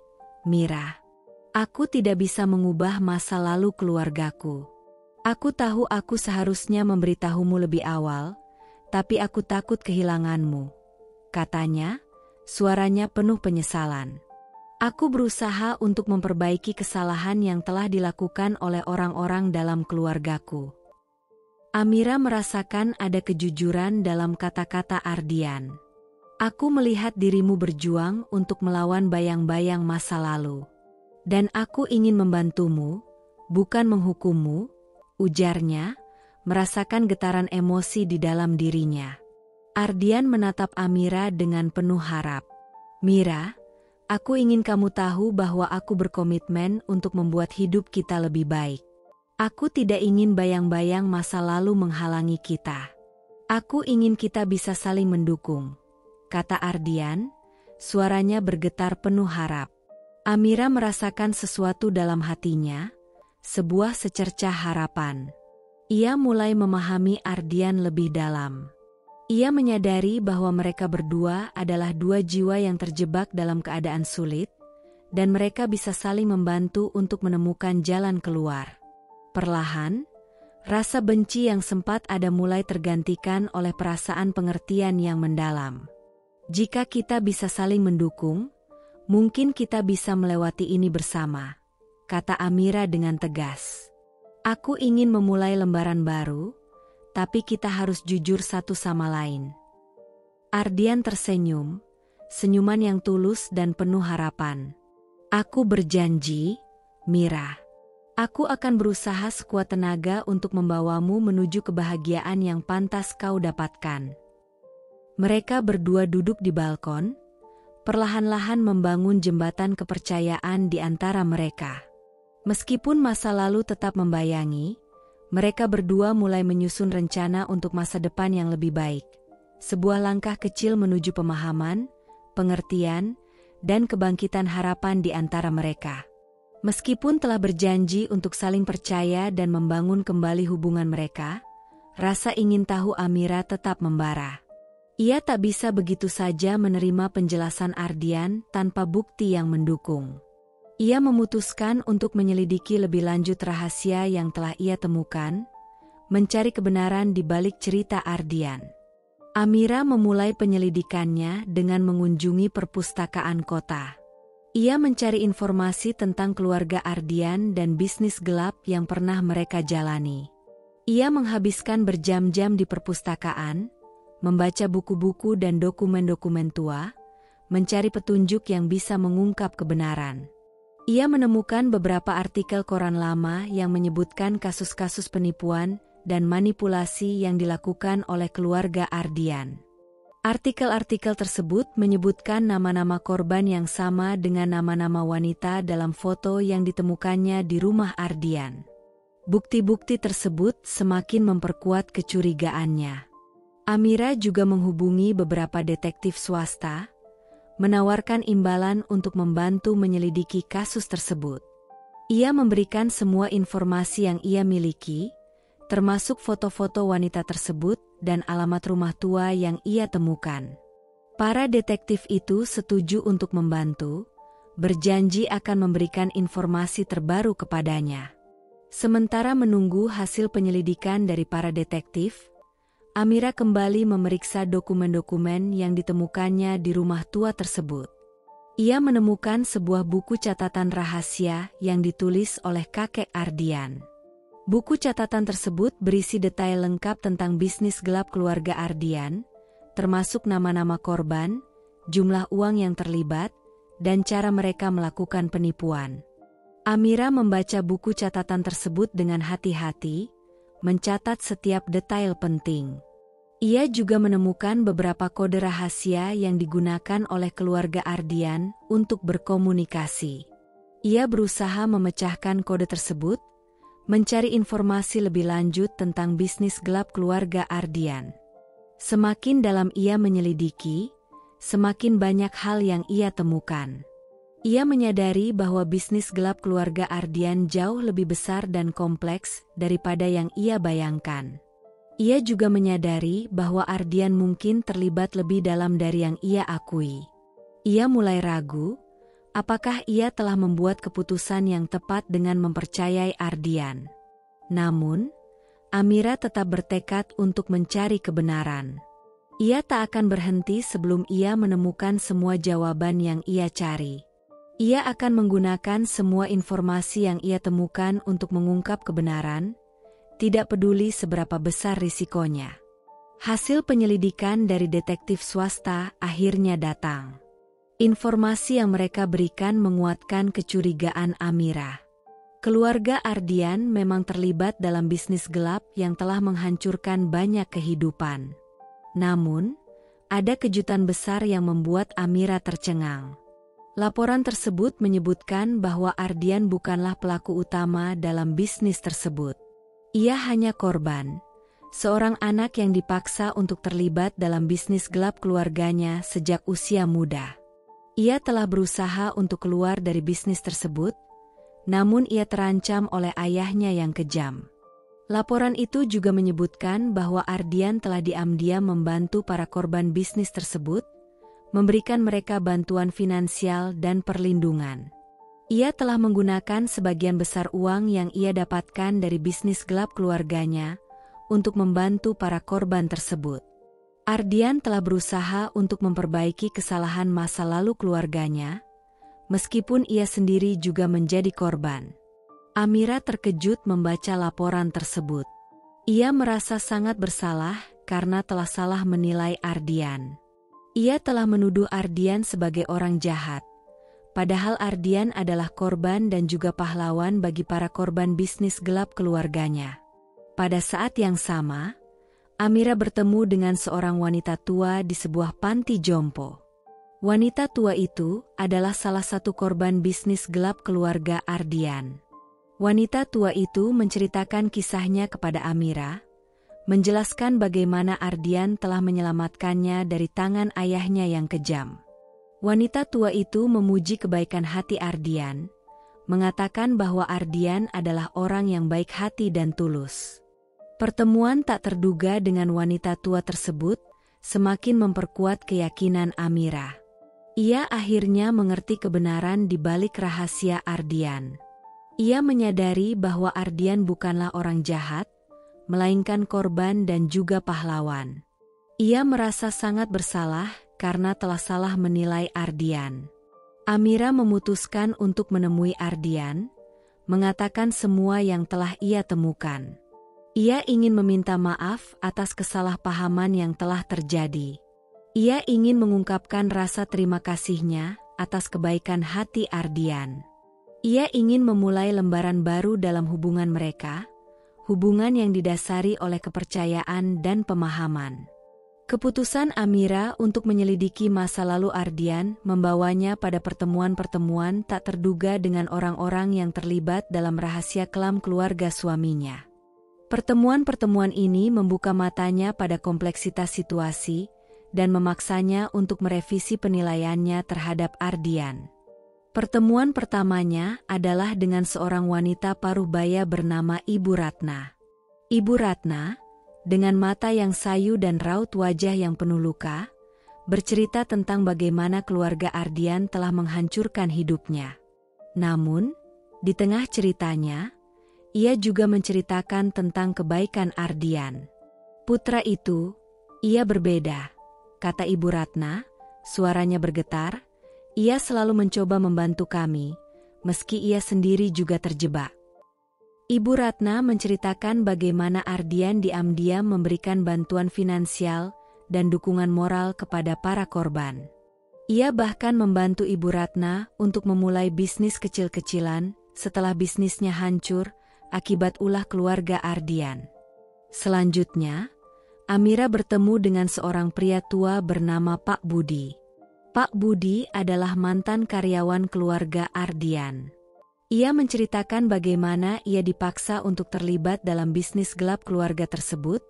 Mira. Aku tidak bisa mengubah masa lalu keluargaku. Aku tahu aku seharusnya memberitahumu lebih awal, tapi aku takut kehilanganmu," katanya, suaranya penuh penyesalan. "Aku berusaha untuk memperbaiki kesalahan yang telah dilakukan oleh orang-orang dalam keluargaku." Amira merasakan ada kejujuran dalam kata-kata Ardian. "Aku melihat dirimu berjuang untuk melawan bayang-bayang masa lalu. Dan aku ingin membantumu, bukan menghukummu," ujarnya, merasakan getaran emosi di dalam dirinya. Ardian menatap Amira dengan penuh harap. "Mira, aku ingin kamu tahu bahwa aku berkomitmen untuk membuat hidup kita lebih baik. Aku tidak ingin bayang-bayang masa lalu menghalangi kita. Aku ingin kita bisa saling mendukung," kata Ardian, suaranya bergetar penuh harap. Amira merasakan sesuatu dalam hatinya, sebuah secercah harapan. Ia mulai memahami Ardian lebih dalam. Ia menyadari bahwa mereka berdua adalah dua jiwa yang terjebak dalam keadaan sulit, dan mereka bisa saling membantu untuk menemukan jalan keluar. Perlahan, rasa benci yang sempat ada mulai tergantikan oleh perasaan pengertian yang mendalam. "Jika kita bisa saling mendukung, mungkin kita bisa melewati ini bersama," kata Amira dengan tegas. Aku ingin memulai lembaran baru, tapi kita harus jujur satu sama lain. Ardian tersenyum, senyuman yang tulus dan penuh harapan. Aku berjanji, Mira. Aku akan berusaha sekuat tenaga untuk membawamu menuju kebahagiaan yang pantas kau dapatkan. Mereka berdua duduk di balkon, perlahan-lahan membangun jembatan kepercayaan di antara mereka. Meskipun masa lalu tetap membayangi, mereka berdua mulai menyusun rencana untuk masa depan yang lebih baik. Sebuah langkah kecil menuju pemahaman, pengertian, dan kebangkitan harapan di antara mereka. Meskipun telah berjanji untuk saling percaya dan membangun kembali hubungan mereka, rasa ingin tahu Amira tetap membara. Ia tak bisa begitu saja menerima penjelasan Ardian tanpa bukti yang mendukung. Ia memutuskan untuk menyelidiki lebih lanjut rahasia yang telah ia temukan, mencari kebenaran di balik cerita Ardian. Amira memulai penyelidikannya dengan mengunjungi perpustakaan kota. Ia mencari informasi tentang keluarga Ardian dan bisnis gelap yang pernah mereka jalani. Ia menghabiskan berjam-jam di perpustakaan, membaca buku-buku dan dokumen-dokumen tua, mencari petunjuk yang bisa mengungkap kebenaran. Ia menemukan beberapa artikel koran lama yang menyebutkan kasus-kasus penipuan dan manipulasi yang dilakukan oleh keluarga Ardian. Artikel-artikel tersebut menyebutkan nama-nama korban yang sama dengan nama-nama wanita dalam foto yang ditemukannya di rumah Ardian. Bukti-bukti tersebut semakin memperkuat kecurigaannya. Amira juga menghubungi beberapa detektif swasta, menawarkan imbalan untuk membantu menyelidiki kasus tersebut. Ia memberikan semua informasi yang ia miliki, termasuk foto-foto wanita tersebut dan alamat rumah tua yang ia temukan. Para detektif itu setuju untuk membantu, berjanji akan memberikan informasi terbaru kepadanya. Sementara menunggu hasil penyelidikan dari para detektif, Amira kembali memeriksa dokumen-dokumen yang ditemukannya di rumah tua tersebut. Ia menemukan sebuah buku catatan rahasia yang ditulis oleh kakek Ardian. Buku catatan tersebut berisi detail lengkap tentang bisnis gelap keluarga Ardian, termasuk nama-nama korban, jumlah uang yang terlibat, dan cara mereka melakukan penipuan. Amira membaca buku catatan tersebut dengan hati-hati, mencatat setiap detail penting. Ia juga menemukan beberapa kode rahasia yang digunakan oleh keluarga Ardian untuk berkomunikasi. Ia berusaha memecahkan kode tersebut, mencari informasi lebih lanjut tentang bisnis gelap keluarga Ardian. Semakin dalam ia menyelidiki, semakin banyak hal yang ia temukan. Ia menyadari bahwa bisnis gelap keluarga Ardian jauh lebih besar dan kompleks daripada yang ia bayangkan. Ia juga menyadari bahwa Ardian mungkin terlibat lebih dalam dari yang ia akui. Ia mulai ragu, apakah ia telah membuat keputusan yang tepat dengan mempercayai Ardian. Namun, Amira tetap bertekad untuk mencari kebenaran. Ia tak akan berhenti sebelum ia menemukan semua jawaban yang ia cari. Ia akan menggunakan semua informasi yang ia temukan untuk mengungkap kebenaran, tidak peduli seberapa besar risikonya. Hasil penyelidikan dari detektif swasta akhirnya datang. Informasi yang mereka berikan menguatkan kecurigaan Amira. Keluarga Ardian memang terlibat dalam bisnis gelap yang telah menghancurkan banyak kehidupan. Namun, ada kejutan besar yang membuat Amira tercengang. Laporan tersebut menyebutkan bahwa Ardian bukanlah pelaku utama dalam bisnis tersebut. Ia hanya korban, seorang anak yang dipaksa untuk terlibat dalam bisnis gelap keluarganya sejak usia muda. Ia telah berusaha untuk keluar dari bisnis tersebut, namun ia terancam oleh ayahnya yang kejam. Laporan itu juga menyebutkan bahwa Ardian telah diam-diam membantu para korban bisnis tersebut, memberikan mereka bantuan finansial dan perlindungan. Ia telah menggunakan sebagian besar uang yang ia dapatkan dari bisnis gelap keluarganya untuk membantu para korban tersebut. Ardian telah berusaha untuk memperbaiki kesalahan masa lalu keluarganya, meskipun ia sendiri juga menjadi korban. Amira terkejut membaca laporan tersebut. Ia merasa sangat bersalah karena telah salah menilai Ardian. Ia telah menuduh Ardian sebagai orang jahat. Padahal Ardian adalah korban dan juga pahlawan bagi para korban bisnis gelap keluarganya. Pada saat yang sama, Amira bertemu dengan seorang wanita tua di sebuah panti jompo. Wanita tua itu adalah salah satu korban bisnis gelap keluarga Ardian. Wanita tua itu menceritakan kisahnya kepada Amira, menjelaskan bagaimana Ardian telah menyelamatkannya dari tangan ayahnya yang kejam. Wanita tua itu memuji kebaikan hati Ardian, mengatakan bahwa Ardian adalah orang yang baik hati dan tulus. Pertemuan tak terduga dengan wanita tua tersebut semakin memperkuat keyakinan Amira. Ia akhirnya mengerti kebenaran di balik rahasia Ardian. Ia menyadari bahwa Ardian bukanlah orang jahat, melainkan korban dan juga pahlawan. Ia merasa sangat bersalah karena telah salah menilai Ardian. Amira memutuskan untuk menemui Ardian, mengatakan semua yang telah ia temukan. Ia ingin meminta maaf atas kesalahpahaman yang telah terjadi. Ia ingin mengungkapkan rasa terima kasihnya atas kebaikan hati Ardian. Ia ingin memulai lembaran baru dalam hubungan mereka, hubungan yang didasari oleh kepercayaan dan pemahaman. Keputusan Amira untuk menyelidiki masa lalu Ardian membawanya pada pertemuan-pertemuan tak terduga dengan orang-orang yang terlibat dalam rahasia kelam keluarga suaminya. Pertemuan-pertemuan ini membuka matanya pada kompleksitas situasi dan memaksanya untuk merevisi penilaiannya terhadap Ardian. Pertemuan pertamanya adalah dengan seorang wanita paruh baya bernama Ibu Ratna. Ibu Ratna, dengan mata yang sayu dan raut wajah yang penuh luka, bercerita tentang bagaimana keluarga Ardian telah menghancurkan hidupnya. Namun, di tengah ceritanya, ia juga menceritakan tentang kebaikan Ardian. Putra itu, ia berbeda, kata Ibu Ratna, suaranya bergetar. Ia selalu mencoba membantu kami, meski ia sendiri juga terjebak. Ibu Ratna menceritakan bagaimana Ardian diam-diam memberikan bantuan finansial dan dukungan moral kepada para korban. Ia bahkan membantu Ibu Ratna untuk memulai bisnis kecil-kecilan setelah bisnisnya hancur akibat ulah keluarga Ardian. Selanjutnya, Amira bertemu dengan seorang pria tua bernama Pak Budi. Pak Budi adalah mantan karyawan keluarga Ardian. Ia menceritakan bagaimana ia dipaksa untuk terlibat dalam bisnis gelap keluarga tersebut,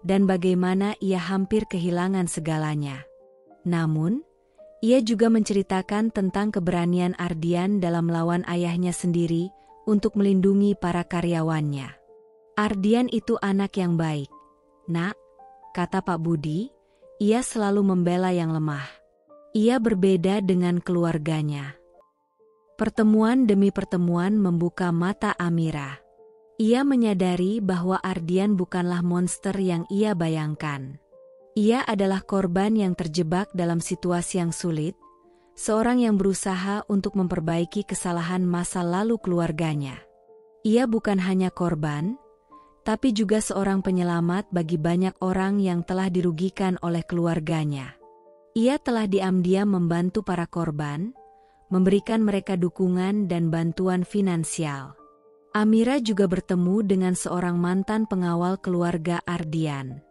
dan bagaimana ia hampir kehilangan segalanya. Namun, ia juga menceritakan tentang keberanian Ardian dalam melawan ayahnya sendiri untuk melindungi para karyawannya. Ardian itu anak yang baik. Nak, kata Pak Budi, ia selalu membela yang lemah. Ia berbeda dengan keluarganya. Pertemuan demi pertemuan membuka mata Amira. Ia menyadari bahwa Ardian bukanlah monster yang ia bayangkan. Ia adalah korban yang terjebak dalam situasi yang sulit, seorang yang berusaha untuk memperbaiki kesalahan masa lalu keluarganya. Ia bukan hanya korban, tapi juga seorang penyelamat bagi banyak orang yang telah dirugikan oleh keluarganya. Ia telah diam-diam membantu para korban, memberikan mereka dukungan dan bantuan finansial. Amira juga bertemu dengan seorang mantan pengawal keluarga Ardian.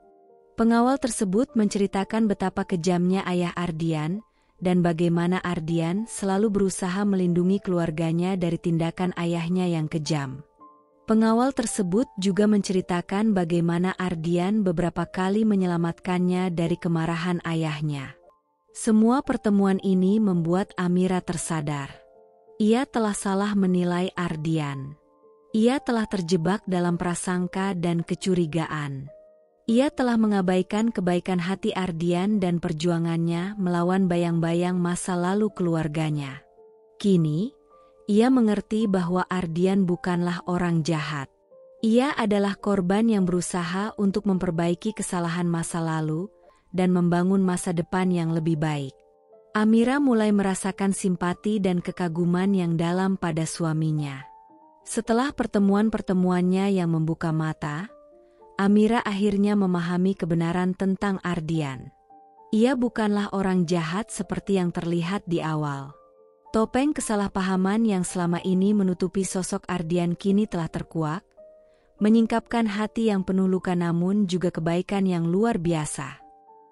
Pengawal tersebut menceritakan betapa kejamnya ayah Ardian dan bagaimana Ardian selalu berusaha melindungi keluarganya dari tindakan ayahnya yang kejam. Pengawal tersebut juga menceritakan bagaimana Ardian beberapa kali menyelamatkannya dari kemarahan ayahnya. Semua pertemuan ini membuat Amira tersadar. Ia telah salah menilai Ardian. Ia telah terjebak dalam prasangka dan kecurigaan. Ia telah mengabaikan kebaikan hati Ardian dan perjuangannya melawan bayang-bayang masa lalu keluarganya. Kini, ia mengerti bahwa Ardian bukanlah orang jahat. Ia adalah korban yang berusaha untuk memperbaiki kesalahan masa lalu dan membangun masa depan yang lebih baik. Amira mulai merasakan simpati dan kekaguman yang dalam pada suaminya. Setelah pertemuan-pertemuannya yang membuka mata, Amira akhirnya memahami kebenaran tentang Ardian. Ia bukanlah orang jahat seperti yang terlihat di awal. Topeng kesalahpahaman yang selama ini menutupi sosok Ardian kini telah terkuak, menyingkapkan hati yang penuh luka namun juga kebaikan yang luar biasa.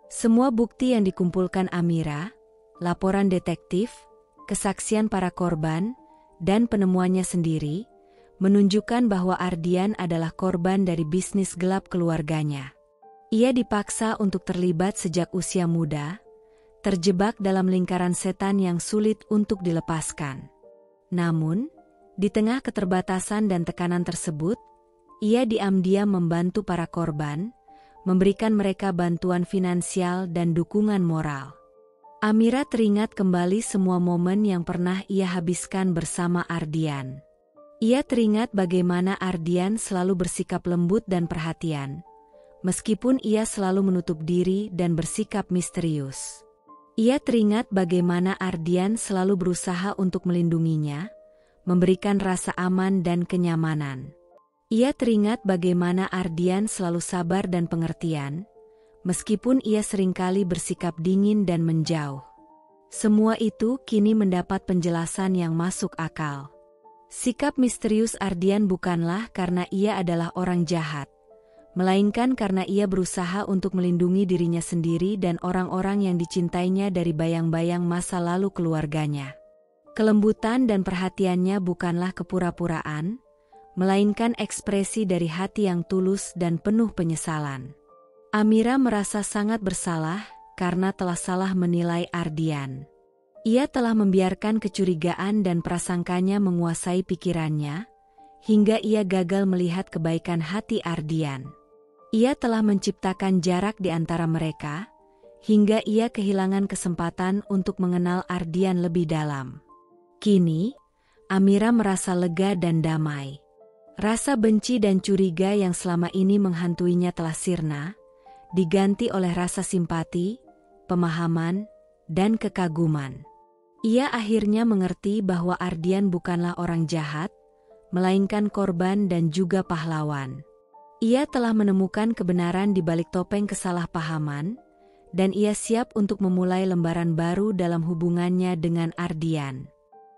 Semua bukti yang dikumpulkan Amira, laporan detektif, kesaksian para korban, dan penemuannya sendiri, menunjukkan bahwa Ardian adalah korban dari bisnis gelap keluarganya. Ia dipaksa untuk terlibat sejak usia muda, terjebak dalam lingkaran setan yang sulit untuk dilepaskan. Namun, di tengah keterbatasan dan tekanan tersebut, ia diam-diam membantu para korban, memberikan mereka bantuan finansial dan dukungan moral. Amira teringat kembali semua momen yang pernah ia habiskan bersama Ardian. Ia teringat bagaimana Ardian selalu bersikap lembut dan perhatian, meskipun ia selalu menutup diri dan bersikap misterius. Ia teringat bagaimana Ardian selalu berusaha untuk melindunginya, memberikan rasa aman dan kenyamanan. Ia teringat bagaimana Ardian selalu sabar dan pengertian, meskipun ia seringkali bersikap dingin dan menjauh. Semua itu kini mendapat penjelasan yang masuk akal. Sikap misterius Ardian bukanlah karena ia adalah orang jahat, melainkan karena ia berusaha untuk melindungi dirinya sendiri dan orang-orang yang dicintainya dari bayang-bayang masa lalu keluarganya. Kelembutan dan perhatiannya bukanlah kepura-puraan, melainkan ekspresi dari hati yang tulus dan penuh penyesalan. Amira merasa sangat bersalah karena telah salah menilai Ardian. Ia telah membiarkan kecurigaan dan prasangkanya menguasai pikirannya, hingga ia gagal melihat kebaikan hati Ardian. Ia telah menciptakan jarak di antara mereka, hingga ia kehilangan kesempatan untuk mengenal Ardian lebih dalam. Kini, Amira merasa lega dan damai. Rasa benci dan curiga yang selama ini menghantuinya telah sirna, diganti oleh rasa simpati, pemahaman, dan kekaguman. Ia akhirnya mengerti bahwa Ardian bukanlah orang jahat, melainkan korban dan juga pahlawan. Ia telah menemukan kebenaran di balik topeng kesalahpahaman, dan ia siap untuk memulai lembaran baru dalam hubungannya dengan Ardian.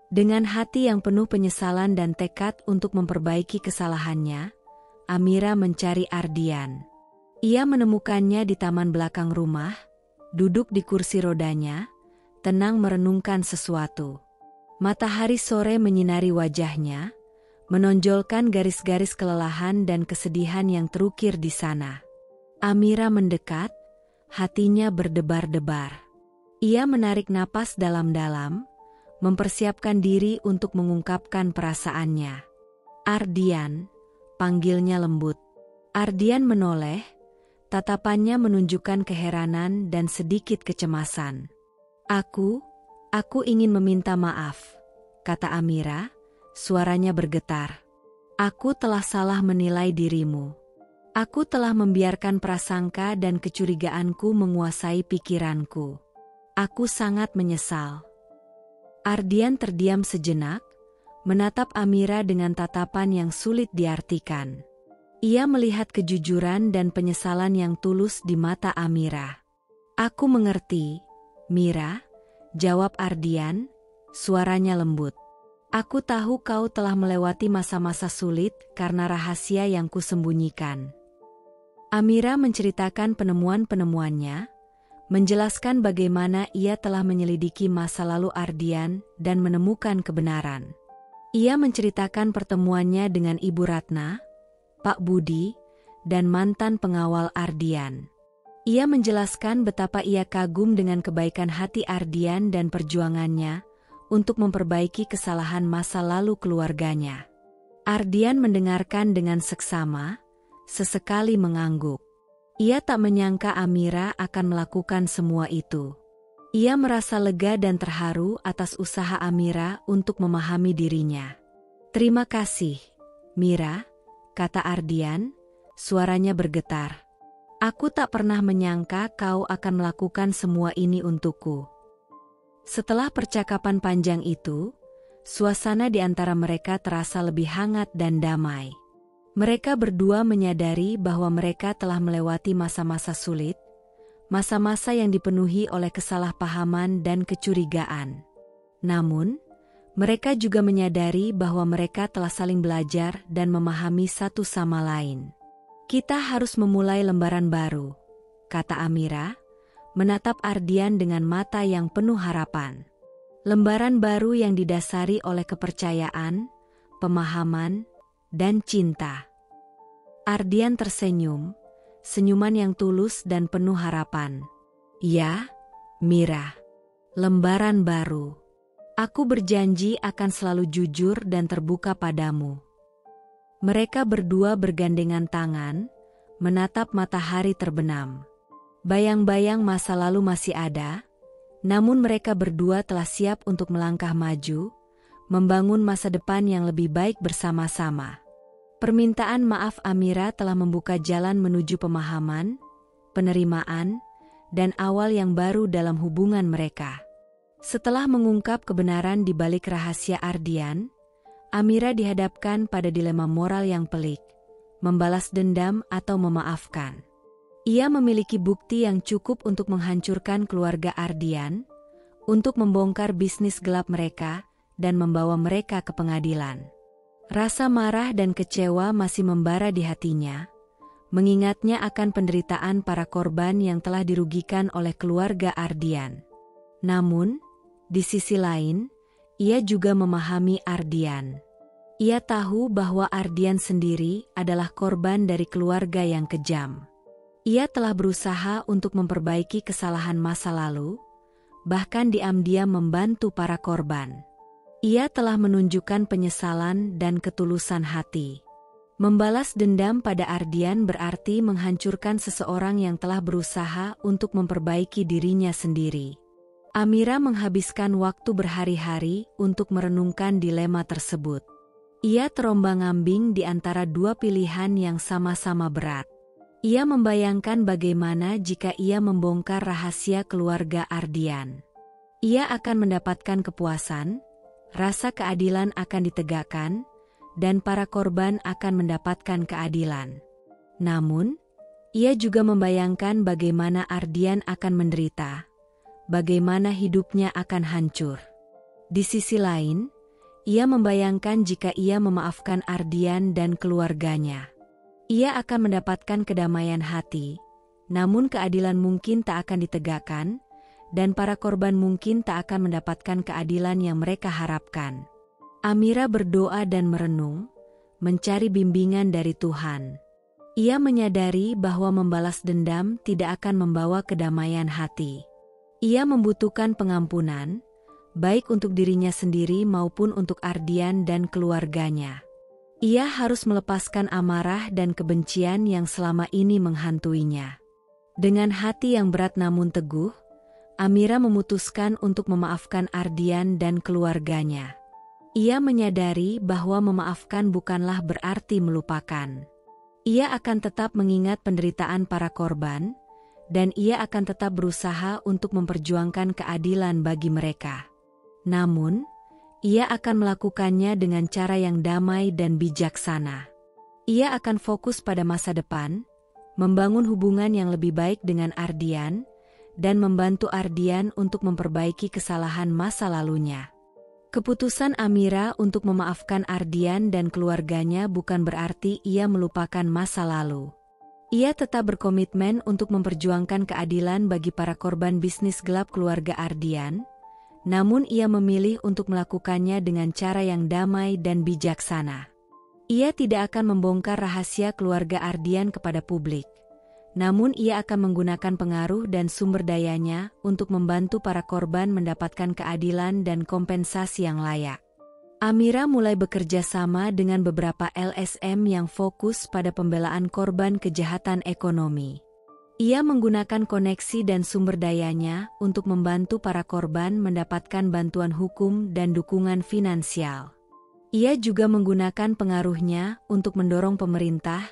Dengan hati yang penuh penyesalan dan tekad untuk memperbaiki kesalahannya, Amira mencari Ardian. Ia menemukannya di taman belakang rumah, duduk di kursi rodanya, tenang merenungkan sesuatu. Matahari sore menyinari wajahnya, menonjolkan garis-garis kelelahan dan kesedihan yang terukir di sana. Amira mendekat, hatinya berdebar-debar. Ia menarik napas dalam-dalam, mempersiapkan diri untuk mengungkapkan perasaannya. Ardian, panggilnya lembut. Ardian menoleh, tatapannya menunjukkan keheranan dan sedikit kecemasan. Aku ingin meminta maaf, kata Amira, suaranya bergetar. Aku telah salah menilai dirimu. Aku telah membiarkan prasangka dan kecurigaanku menguasai pikiranku. Aku sangat menyesal. Ardian terdiam sejenak, menatap Amira dengan tatapan yang sulit diartikan. Ia melihat kejujuran dan penyesalan yang tulus di mata Amira. Aku mengerti, Mira, jawab Ardian, suaranya lembut. Aku tahu kau telah melewati masa-masa sulit karena rahasia yang kusembunyikan. Amira menceritakan penemuan-penemuannya, menjelaskan bagaimana ia telah menyelidiki masa lalu Ardian dan menemukan kebenaran. Ia menceritakan pertemuannya dengan Ibu Ratna, Pak Budi, dan mantan pengawal Ardian. Ia menjelaskan betapa ia kagum dengan kebaikan hati Ardian dan perjuangannya untuk memperbaiki kesalahan masa lalu keluarganya. Ardian mendengarkan dengan seksama, sesekali mengangguk. Ia tak menyangka Amira akan melakukan semua itu. Ia merasa lega dan terharu atas usaha Amira untuk memahami dirinya. Terima kasih, Mira, kata Ardian, suaranya bergetar. Aku tak pernah menyangka kau akan melakukan semua ini untukku. Setelah percakapan panjang itu, Suasana di antara mereka terasa lebih hangat dan damai. Mereka berdua menyadari bahwa mereka telah melewati masa-masa sulit, masa-masa yang dipenuhi oleh kesalahpahaman dan kecurigaan. Namun, mereka juga menyadari bahwa mereka telah saling belajar dan memahami satu sama lain. Kita harus memulai lembaran baru, kata Amira, menatap Ardian dengan mata yang penuh harapan. Lembaran baru yang didasari oleh kepercayaan, pemahaman, dan cinta. Ardian tersenyum, senyuman yang tulus dan penuh harapan. Ya, Mira. Lembaran baru. Aku berjanji akan selalu jujur dan terbuka padamu. Mereka berdua bergandengan tangan, menatap matahari terbenam. Bayang-bayang masa lalu masih ada, namun mereka berdua telah siap untuk melangkah maju, membangun masa depan yang lebih baik bersama-sama. Permintaan maaf Amira telah membuka jalan menuju pemahaman, penerimaan, dan awal yang baru dalam hubungan mereka. Setelah mengungkap kebenaran di balik rahasia Ardian, Amira dihadapkan pada dilema moral yang pelik, membalas dendam atau memaafkan. Ia memiliki bukti yang cukup untuk menghancurkan keluarga Ardian, untuk membongkar bisnis gelap mereka, dan membawa mereka ke pengadilan. Rasa marah dan kecewa masih membara di hatinya, mengingatnya akan penderitaan para korban yang telah dirugikan oleh keluarga Ardian. Namun, di sisi lain, ia juga memahami Ardian. Ia tahu bahwa Ardian sendiri adalah korban dari keluarga yang kejam. Ia telah berusaha untuk memperbaiki kesalahan masa lalu, bahkan diam-diam membantu para korban. Ia telah menunjukkan penyesalan dan ketulusan hati. Membalas dendam pada Ardian berarti menghancurkan seseorang yang telah berusaha untuk memperbaiki dirinya sendiri. Amira menghabiskan waktu berhari-hari untuk merenungkan dilema tersebut. Ia terombang-ambing di antara dua pilihan yang sama-sama berat. Ia membayangkan bagaimana jika ia membongkar rahasia keluarga Ardian. Ia akan mendapatkan kepuasan, rasa keadilan akan ditegakkan, dan para korban akan mendapatkan keadilan. Namun, ia juga membayangkan bagaimana Ardian akan menderita, bagaimana hidupnya akan hancur. Di sisi lain, ia membayangkan jika ia memaafkan Ardian dan keluarganya. Ia akan mendapatkan kedamaian hati, namun keadilan mungkin tak akan ditegakkan, dan para korban mungkin tak akan mendapatkan keadilan yang mereka harapkan. Amira berdoa dan merenung, mencari bimbingan dari Tuhan. Ia menyadari bahwa membalas dendam tidak akan membawa kedamaian hati. Ia membutuhkan pengampunan, baik untuk dirinya sendiri maupun untuk Ardian dan keluarganya. Ia harus melepaskan amarah dan kebencian yang selama ini menghantuinya. Dengan hati yang berat namun teguh, Amira memutuskan untuk memaafkan Ardian dan keluarganya. Ia menyadari bahwa memaafkan bukanlah berarti melupakan. Ia akan tetap mengingat penderitaan para korban, dan ia akan tetap berusaha untuk memperjuangkan keadilan bagi mereka. Namun, ia akan melakukannya dengan cara yang damai dan bijaksana. Ia akan fokus pada masa depan, membangun hubungan yang lebih baik dengan Ardian, dan membantu Ardian untuk memperbaiki kesalahan masa lalunya. Keputusan Amira untuk memaafkan Ardian dan keluarganya bukan berarti ia melupakan masa lalu. Ia tetap berkomitmen untuk memperjuangkan keadilan bagi para korban bisnis gelap keluarga Ardian, namun ia memilih untuk melakukannya dengan cara yang damai dan bijaksana. Ia tidak akan membongkar rahasia keluarga Ardian kepada publik, namun ia akan menggunakan pengaruh dan sumber dayanya untuk membantu para korban mendapatkan keadilan dan kompensasi yang layak. Amira mulai bekerja sama dengan beberapa LSM yang fokus pada pembelaan korban kejahatan ekonomi. Ia menggunakan koneksi dan sumber dayanya untuk membantu para korban mendapatkan bantuan hukum dan dukungan finansial. Ia juga menggunakan pengaruhnya untuk mendorong pemerintah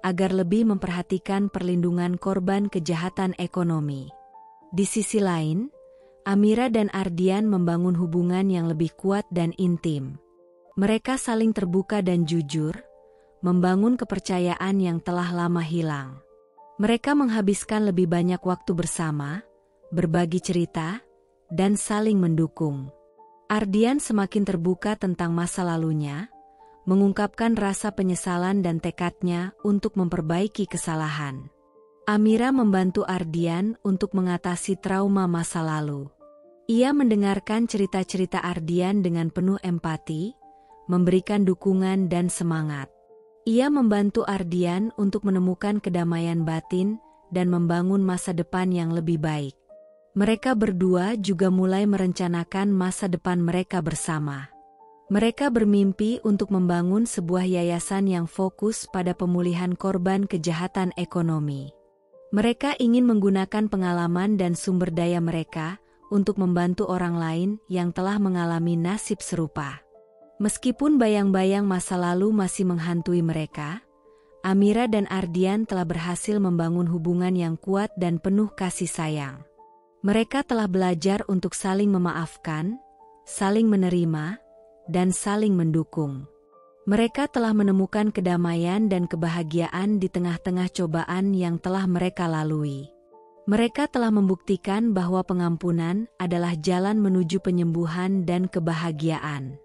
agar lebih memperhatikan perlindungan korban kejahatan ekonomi. Di sisi lain, Amira dan Ardian membangun hubungan yang lebih kuat dan intim. Mereka saling terbuka dan jujur, membangun kepercayaan yang telah lama hilang. Mereka menghabiskan lebih banyak waktu bersama, berbagi cerita, dan saling mendukung. Ardian semakin terbuka tentang masa lalunya, mengungkapkan rasa penyesalan dan tekadnya untuk memperbaiki kesalahan. Amira membantu Ardian untuk mengatasi trauma masa lalu. Ia mendengarkan cerita-cerita Ardian dengan penuh empati, memberikan dukungan dan semangat. Ia membantu Ardian untuk menemukan kedamaian batin dan membangun masa depan yang lebih baik. Mereka berdua juga mulai merencanakan masa depan mereka bersama. Mereka bermimpi untuk membangun sebuah yayasan yang fokus pada pemulihan korban kejahatan ekonomi. Mereka ingin menggunakan pengalaman dan sumber daya mereka untuk membantu orang lain yang telah mengalami nasib serupa. Meskipun bayang-bayang masa lalu masih menghantui mereka, Amira dan Ardian telah berhasil membangun hubungan yang kuat dan penuh kasih sayang. Mereka telah belajar untuk saling memaafkan, saling menerima, dan saling mendukung. Mereka telah menemukan kedamaian dan kebahagiaan di tengah-tengah cobaan yang telah mereka lalui. Mereka telah membuktikan bahwa pengampunan adalah jalan menuju penyembuhan dan kebahagiaan.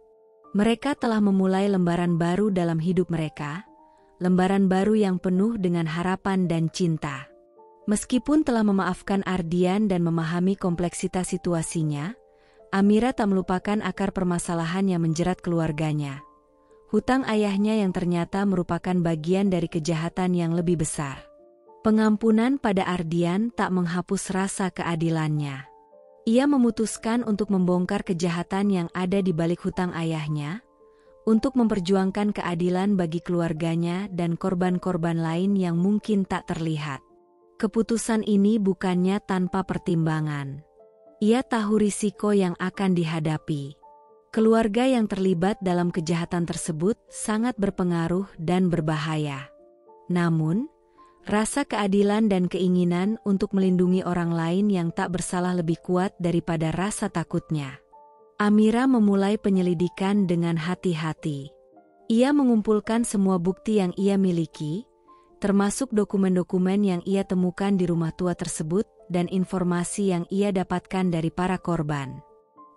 Mereka telah memulai lembaran baru dalam hidup mereka, lembaran baru yang penuh dengan harapan dan cinta. Meskipun telah memaafkan Ardian dan memahami kompleksitas situasinya, Amira tak melupakan akar permasalahan yang menjerat keluarganya. Hutang ayahnya yang ternyata merupakan bagian dari kejahatan yang lebih besar. Pengampunan pada Ardian tak menghapus rasa keadilannya. Ia memutuskan untuk membongkar kejahatan yang ada di balik hutang ayahnya, untuk memperjuangkan keadilan bagi keluarganya dan korban-korban lain yang mungkin tak terlihat. Keputusan ini bukannya tanpa pertimbangan. Ia tahu risiko yang akan dihadapi. Keluarga yang terlibat dalam kejahatan tersebut sangat berpengaruh dan berbahaya. Namun, rasa keadilan dan keinginan untuk melindungi orang lain yang tak bersalah lebih kuat daripada rasa takutnya. Amira memulai penyelidikan dengan hati-hati. Ia mengumpulkan semua bukti yang ia miliki, termasuk dokumen-dokumen yang ia temukan di rumah tua tersebut dan informasi yang ia dapatkan dari para korban.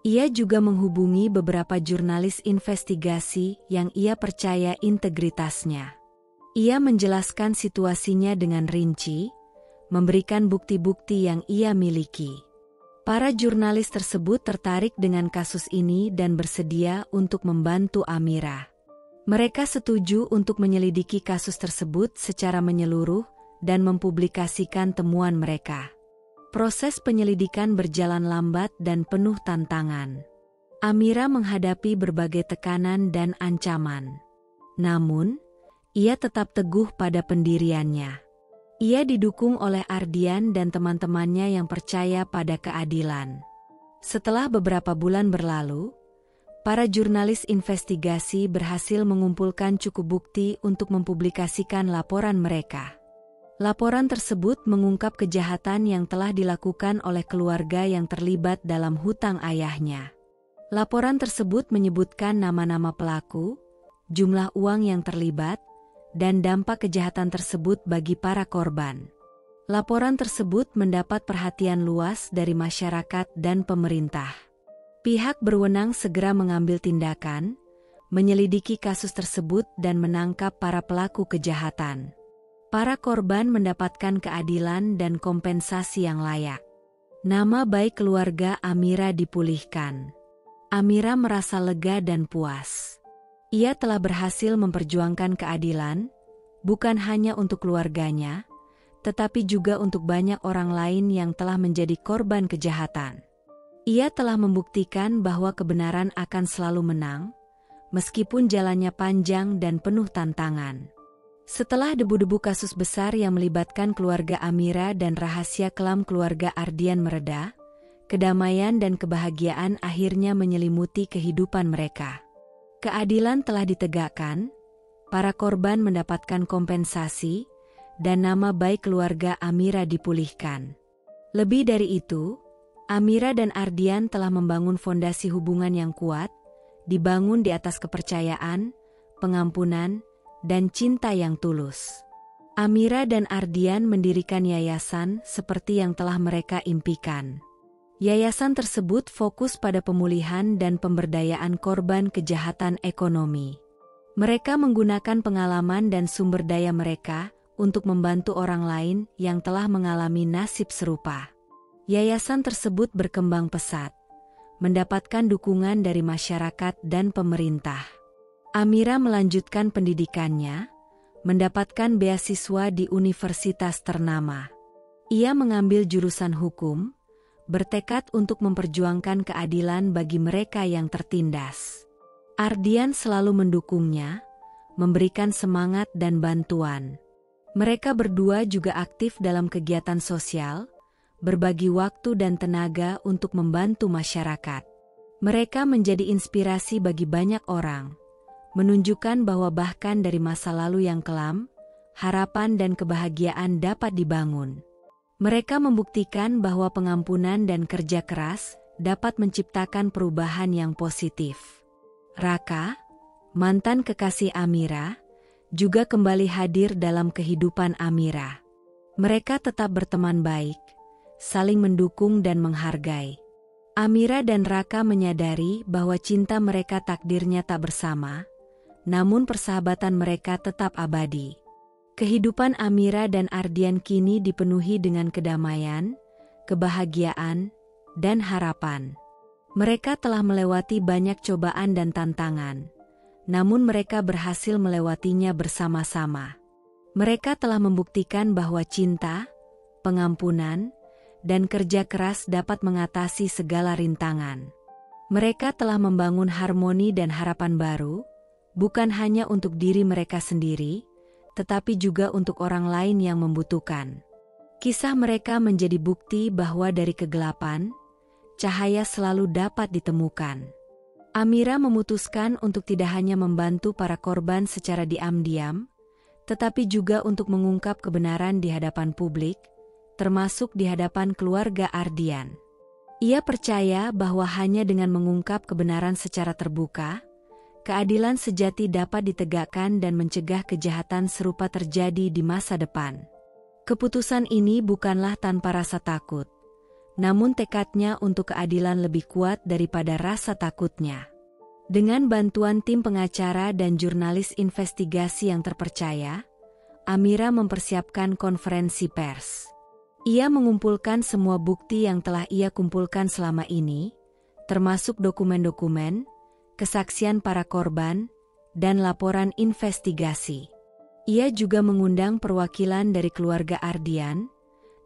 Ia juga menghubungi beberapa jurnalis investigasi yang ia percaya integritasnya. Ia menjelaskan situasinya dengan rinci, memberikan bukti-bukti yang ia miliki. Para jurnalis tersebut tertarik dengan kasus ini dan bersedia untuk membantu Amira. Mereka setuju untuk menyelidiki kasus tersebut secara menyeluruh dan mempublikasikan temuan mereka. Proses penyelidikan berjalan lambat dan penuh tantangan. Amira menghadapi berbagai tekanan dan ancaman. Namun, ia tetap teguh pada pendiriannya. Ia didukung oleh Ardian dan teman-temannya yang percaya pada keadilan. Setelah beberapa bulan berlalu, para jurnalis investigasi berhasil mengumpulkan cukup bukti untuk mempublikasikan laporan mereka. Laporan tersebut mengungkap kejahatan yang telah dilakukan oleh keluarga yang terlibat dalam hutang ayahnya. Laporan tersebut menyebutkan nama-nama pelaku, jumlah uang yang terlibat, dan dampak kejahatan tersebut bagi para korban. Laporan tersebut mendapat perhatian luas dari masyarakat dan pemerintah. Pihak berwenang segera mengambil tindakan, menyelidiki kasus tersebut dan menangkap para pelaku kejahatan. Para korban mendapatkan keadilan dan kompensasi yang layak. Nama baik keluarga Amira dipulihkan. Amira merasa lega dan puas. Ia telah berhasil memperjuangkan keadilan, bukan hanya untuk keluarganya, tetapi juga untuk banyak orang lain yang telah menjadi korban kejahatan. Ia telah membuktikan bahwa kebenaran akan selalu menang, meskipun jalannya panjang dan penuh tantangan. Setelah debu-debu kasus besar yang melibatkan keluarga Amira dan rahasia kelam keluarga Ardian mereda, kedamaian dan kebahagiaan akhirnya menyelimuti kehidupan mereka. Keadilan telah ditegakkan, para korban mendapatkan kompensasi, dan nama baik keluarga Amira dipulihkan. Lebih dari itu, Amira dan Ardian telah membangun fondasi hubungan yang kuat, dibangun di atas kepercayaan, pengampunan, dan cinta yang tulus. Amira dan Ardian mendirikan yayasan seperti yang telah mereka impikan. Yayasan tersebut fokus pada pemulihan dan pemberdayaan korban kejahatan ekonomi. Mereka menggunakan pengalaman dan sumber daya mereka untuk membantu orang lain yang telah mengalami nasib serupa. Yayasan tersebut berkembang pesat, mendapatkan dukungan dari masyarakat dan pemerintah. Amira melanjutkan pendidikannya, mendapatkan beasiswa di universitas ternama. Ia mengambil jurusan hukum, bertekad untuk memperjuangkan keadilan bagi mereka yang tertindas. Ardian selalu mendukungnya, memberikan semangat dan bantuan. Mereka berdua juga aktif dalam kegiatan sosial, berbagi waktu dan tenaga untuk membantu masyarakat. Mereka menjadi inspirasi bagi banyak orang, menunjukkan bahwa bahkan dari masa lalu yang kelam, harapan dan kebahagiaan dapat dibangun. Mereka membuktikan bahwa pengampunan dan kerja keras dapat menciptakan perubahan yang positif. Raka, mantan kekasih Amira, juga kembali hadir dalam kehidupan Amira. Mereka tetap berteman baik, saling mendukung dan menghargai. Amira dan Raka menyadari bahwa cinta mereka takdirnya tak bersama, namun persahabatan mereka tetap abadi. Kehidupan Amira dan Ardian kini dipenuhi dengan kedamaian, kebahagiaan, dan harapan. Mereka telah melewati banyak cobaan dan tantangan, namun mereka berhasil melewatinya bersama-sama. Mereka telah membuktikan bahwa cinta, pengampunan, dan kerja keras dapat mengatasi segala rintangan. Mereka telah membangun harmoni dan harapan baru, bukan hanya untuk diri mereka sendiri, tetapi juga untuk orang lain yang membutuhkan. Kisah mereka menjadi bukti bahwa dari kegelapan, cahaya selalu dapat ditemukan. Amira memutuskan untuk tidak hanya membantu para korban secara diam-diam, tetapi juga untuk mengungkap kebenaran di hadapan publik, termasuk di hadapan keluarga Ardian. Ia percaya bahwa hanya dengan mengungkap kebenaran secara terbuka, keadilan sejati dapat ditegakkan dan mencegah kejahatan serupa terjadi di masa depan. Keputusan ini bukanlah tanpa rasa takut, namun tekadnya untuk keadilan lebih kuat daripada rasa takutnya. Dengan bantuan tim pengacara dan jurnalis investigasi yang terpercaya, Amira mempersiapkan konferensi pers. Ia mengumpulkan semua bukti yang telah ia kumpulkan selama ini, termasuk dokumen-dokumen, kesaksian para korban, dan laporan investigasi. Ia juga mengundang perwakilan dari keluarga Ardian,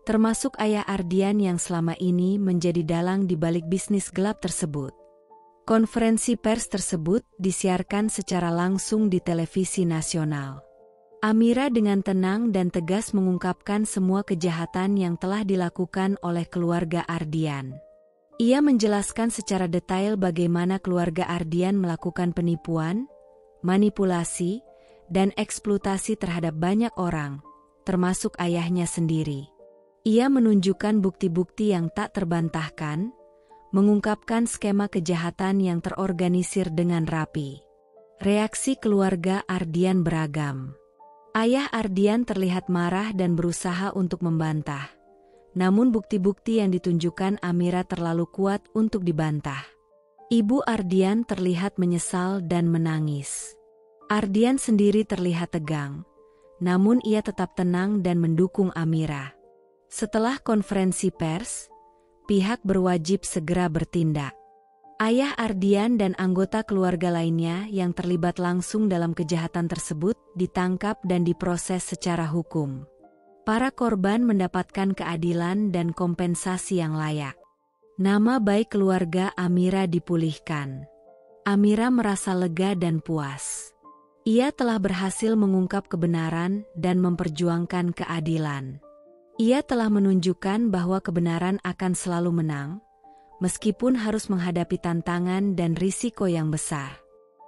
termasuk ayah Ardian yang selama ini menjadi dalang di balik bisnis gelap tersebut. Konferensi pers tersebut disiarkan secara langsung di televisi nasional. Amira dengan tenang dan tegas mengungkapkan semua kejahatan yang telah dilakukan oleh keluarga Ardian. Ia menjelaskan secara detail bagaimana keluarga Ardian melakukan penipuan, manipulasi, dan eksploitasi terhadap banyak orang, termasuk ayahnya sendiri. Ia menunjukkan bukti-bukti yang tak terbantahkan, mengungkapkan skema kejahatan yang terorganisir dengan rapi. Reaksi keluarga Ardian beragam. Ayah Ardian terlihat marah dan berusaha untuk membantah. Namun bukti-bukti yang ditunjukkan Amira terlalu kuat untuk dibantah. Ibu Ardian terlihat menyesal dan menangis. Ardian sendiri terlihat tegang, namun ia tetap tenang dan mendukung Amira. Setelah konferensi pers, pihak berwajib segera bertindak. Ayah Ardian dan anggota keluarga lainnya yang terlibat langsung dalam kejahatan tersebut ditangkap dan diproses secara hukum. Para korban mendapatkan keadilan dan kompensasi yang layak. Nama baik keluarga Amira dipulihkan. Amira merasa lega dan puas. Ia telah berhasil mengungkap kebenaran dan memperjuangkan keadilan. Ia telah menunjukkan bahwa kebenaran akan selalu menang, meskipun harus menghadapi tantangan dan risiko yang besar.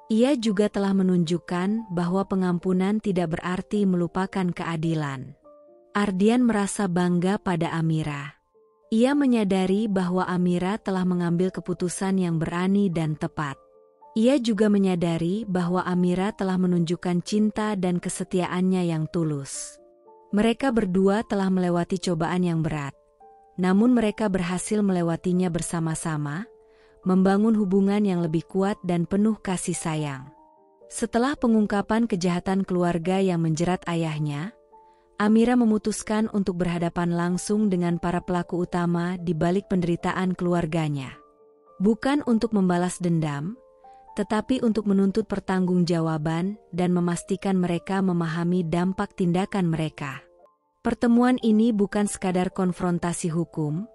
Ia juga telah menunjukkan bahwa pengampunan tidak berarti melupakan keadilan. Ardian merasa bangga pada Amira. Ia menyadari bahwa Amira telah mengambil keputusan yang berani dan tepat. Ia juga menyadari bahwa Amira telah menunjukkan cinta dan kesetiaannya yang tulus. Mereka berdua telah melewati cobaan yang berat, namun mereka berhasil melewatinya bersama-sama, membangun hubungan yang lebih kuat dan penuh kasih sayang. Setelah pengungkapan kejahatan keluarga yang menjerat ayahnya, Amira memutuskan untuk berhadapan langsung dengan para pelaku utama di balik penderitaan keluarganya. Bukan untuk membalas dendam, tetapi untuk menuntut pertanggungjawaban dan memastikan mereka memahami dampak tindakan mereka. Pertemuan ini bukan sekadar konfrontasi hukum,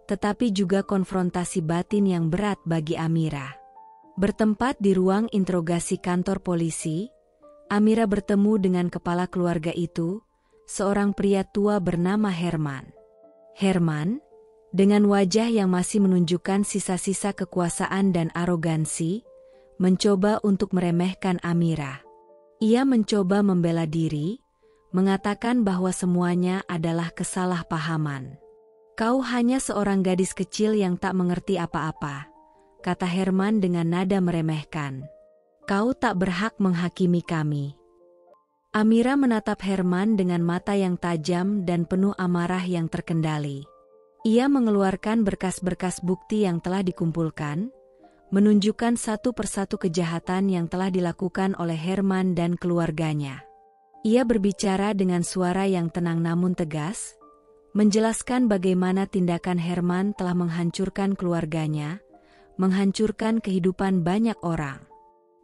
tetapi juga konfrontasi batin yang berat bagi Amira. Bertempat di ruang interogasi kantor polisi, Amira bertemu dengan kepala keluarga itu, seorang pria tua bernama Herman. Herman, dengan wajah yang masih menunjukkan sisa-sisa kekuasaan dan arogansi, mencoba untuk meremehkan Amira. Ia mencoba membela diri, mengatakan bahwa semuanya adalah kesalahpahaman. "Kau hanya seorang gadis kecil yang tak mengerti apa-apa," kata Herman dengan nada meremehkan. "Kau tak berhak menghakimi kami." Amira menatap Herman dengan mata yang tajam dan penuh amarah yang terkendali. Ia mengeluarkan berkas-berkas bukti yang telah dikumpulkan, menunjukkan satu persatu kejahatan yang telah dilakukan oleh Herman dan keluarganya. Ia berbicara dengan suara yang tenang namun tegas, menjelaskan bagaimana tindakan Herman telah menghancurkan keluarganya, menghancurkan kehidupan banyak orang.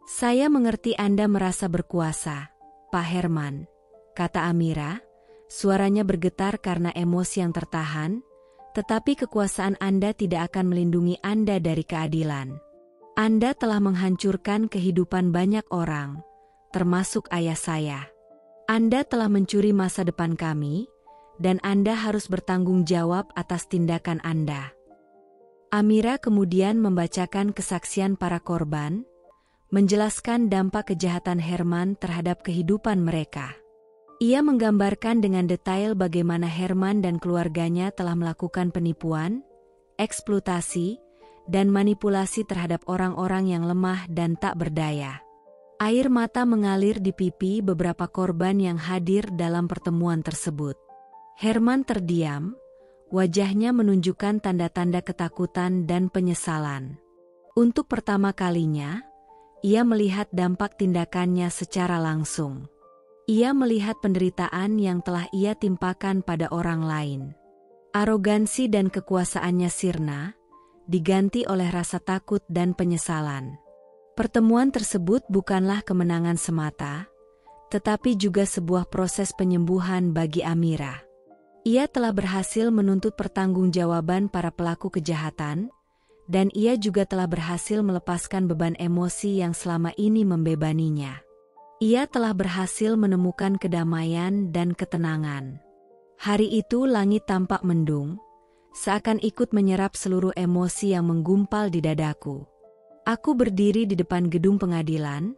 "Saya mengerti Anda merasa berkuasa, Pak Herman," kata Amira, suaranya bergetar karena emosi yang tertahan, "tetapi kekuasaan Anda tidak akan melindungi Anda dari keadilan. Anda telah menghancurkan kehidupan banyak orang, termasuk ayah saya. Anda telah mencuri masa depan kami, dan Anda harus bertanggung jawab atas tindakan Anda." Amira kemudian membacakan kesaksian para korban, menjelaskan dampak kejahatan Herman terhadap kehidupan mereka. Ia menggambarkan dengan detail bagaimana Herman dan keluarganya telah melakukan penipuan, eksploitasi, dan manipulasi terhadap orang-orang yang lemah dan tak berdaya. Air mata mengalir di pipi beberapa korban yang hadir dalam pertemuan tersebut. Herman terdiam, wajahnya menunjukkan tanda-tanda ketakutan dan penyesalan. Untuk pertama kalinya, ia melihat dampak tindakannya secara langsung. Ia melihat penderitaan yang telah ia timpakan pada orang lain. Arogansi dan kekuasaannya sirna, diganti oleh rasa takut dan penyesalan. Pertemuan tersebut bukanlah kemenangan semata, tetapi juga sebuah proses penyembuhan bagi Amira. Ia telah berhasil menuntut pertanggungjawaban para pelaku kejahatan, dan ia juga telah berhasil melepaskan beban emosi yang selama ini membebaninya. Ia telah berhasil menemukan kedamaian dan ketenangan. Hari itu langit tampak mendung, seakan ikut menyerap seluruh emosi yang menggumpal di dadaku. Aku berdiri di depan gedung pengadilan,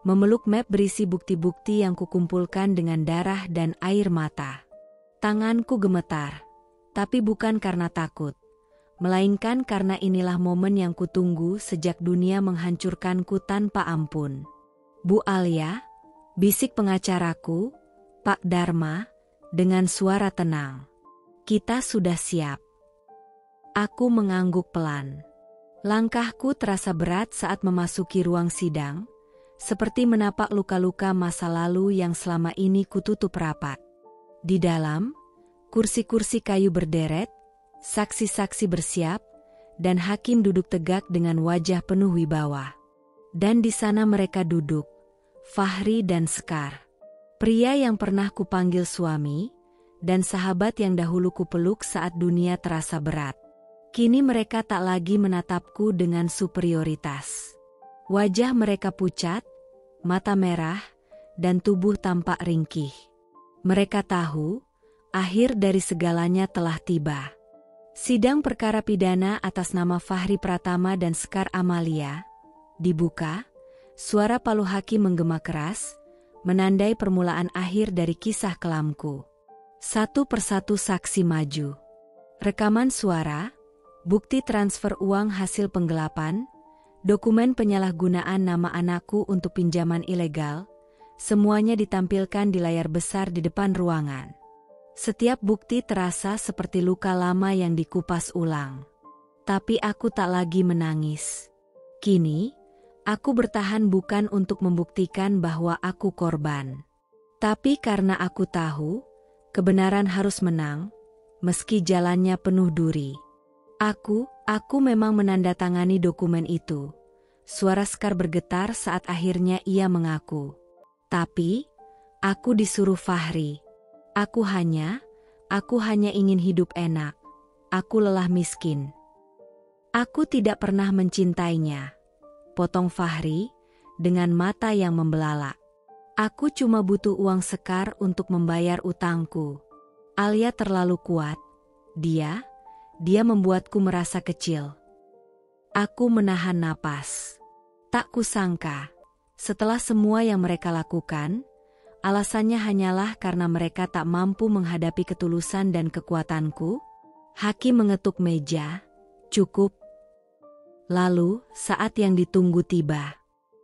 memeluk map berisi bukti-bukti yang kukumpulkan dengan darah dan air mata. Tanganku gemetar, tapi bukan karena takut, melainkan karena inilah momen yang kutunggu sejak dunia menghancurkanku tanpa ampun. "Bu Alia," bisik pengacaraku, Pak Dharma, dengan suara tenang. "Kita sudah siap." Aku mengangguk pelan. Langkahku terasa berat saat memasuki ruang sidang, seperti menapak luka-luka masa lalu yang selama ini kututup rapat. Di dalam, kursi-kursi kayu berderet, saksi-saksi bersiap, dan hakim duduk tegak dengan wajah penuh wibawa. Dan di sana mereka duduk, Fahri dan Sekar. Pria yang pernah kupanggil suami, dan sahabat yang dahulu kupeluk saat dunia terasa berat. Kini mereka tak lagi menatapku dengan superioritas. Wajah mereka pucat, mata merah, dan tubuh tampak ringkih. Mereka tahu, akhir dari segalanya telah tiba. Sidang perkara pidana atas nama Fahri Pratama dan Sekar Amalia dibuka, suara palu hakim menggema keras, menandai permulaan akhir dari kisah kelamku. Satu persatu saksi maju. Rekaman suara, bukti transfer uang hasil penggelapan, dokumen penyalahgunaan nama anakku untuk pinjaman ilegal, semuanya ditampilkan di layar besar di depan ruangan. Setiap bukti terasa seperti luka lama yang dikupas ulang. Tapi aku tak lagi menangis. Kini, aku bertahan bukan untuk membuktikan bahwa aku korban. Tapi karena aku tahu, kebenaran harus menang, meski jalannya penuh duri. Aku memang menandatangani dokumen itu. Suara Sekar bergetar saat akhirnya ia mengaku. Tapi, aku disuruh Fahri. Aku hanya ingin hidup enak. Aku lelah miskin. Aku tidak pernah mencintainya. Potong Fahri, dengan mata yang membelalak. Aku cuma butuh uang Sekar untuk membayar utangku. Alia terlalu kuat. Dia membuatku merasa kecil. Aku menahan napas. Tak kusangka, setelah semua yang mereka lakukan, alasannya hanyalah karena mereka tak mampu menghadapi ketulusan dan kekuatanku. Hakim mengetuk meja. Cukup. Lalu, saat yang ditunggu tiba.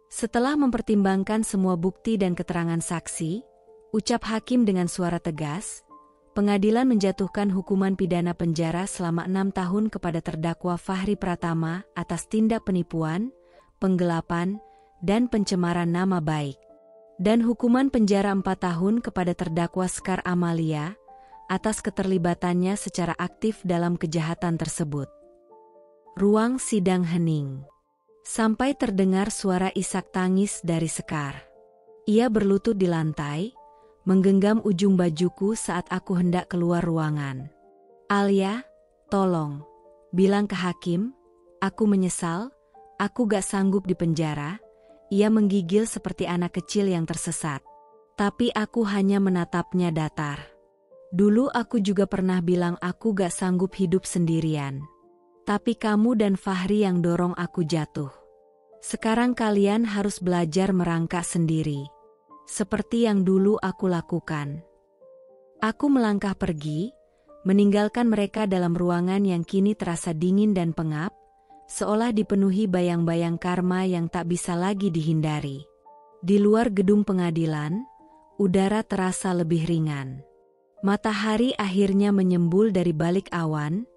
Setelah mempertimbangkan semua bukti dan keterangan saksi, ucap hakim dengan suara tegas, pengadilan menjatuhkan hukuman pidana penjara selama 6 tahun kepada terdakwa Fahri Pratama atas tindak penipuan, penggelapan, dan pencemaran nama baik. Dan hukuman penjara 4 tahun kepada terdakwa Sekar Amalia atas keterlibatannya secara aktif dalam kejahatan tersebut. Ruang sidang hening. Sampai terdengar suara isak tangis dari Sekar. Ia berlutut di lantai, menggenggam ujung bajuku saat aku hendak keluar ruangan. Alia, tolong, bilang ke hakim, aku menyesal, aku gak sanggup di penjara. Ia menggigil seperti anak kecil yang tersesat. Tapi aku hanya menatapnya datar. Dulu aku juga pernah bilang aku gak sanggup hidup sendirian. Tapi kamu dan Fahri yang dorong aku jatuh. Sekarang kalian harus belajar merangkak sendiri. Seperti yang dulu aku lakukan. Aku melangkah pergi, meninggalkan mereka dalam ruangan yang kini terasa dingin dan pengap, seolah dipenuhi bayang-bayang karma yang tak bisa lagi dihindari. Di luar gedung pengadilan, udara terasa lebih ringan. Matahari akhirnya menyembul dari balik awan,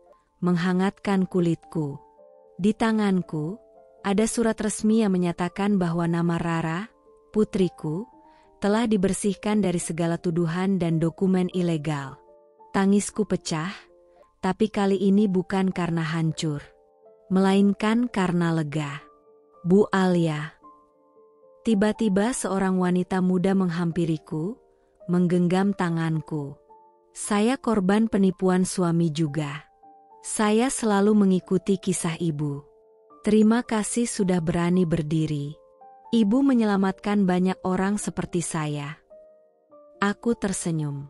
menghangatkan kulitku. Di tanganku, ada surat resmi yang menyatakan bahwa nama Rara, putriku, telah dibersihkan dari segala tuduhan dan dokumen ilegal. Tangisku pecah, tapi kali ini bukan karena hancur, melainkan karena lega. Bu Alia. Tiba-tiba seorang wanita muda menghampiriku, menggenggam tanganku. Saya korban penipuan suami juga. Saya selalu mengikuti kisah ibu. Terima kasih sudah berani berdiri. Ibu menyelamatkan banyak orang seperti saya. Aku tersenyum.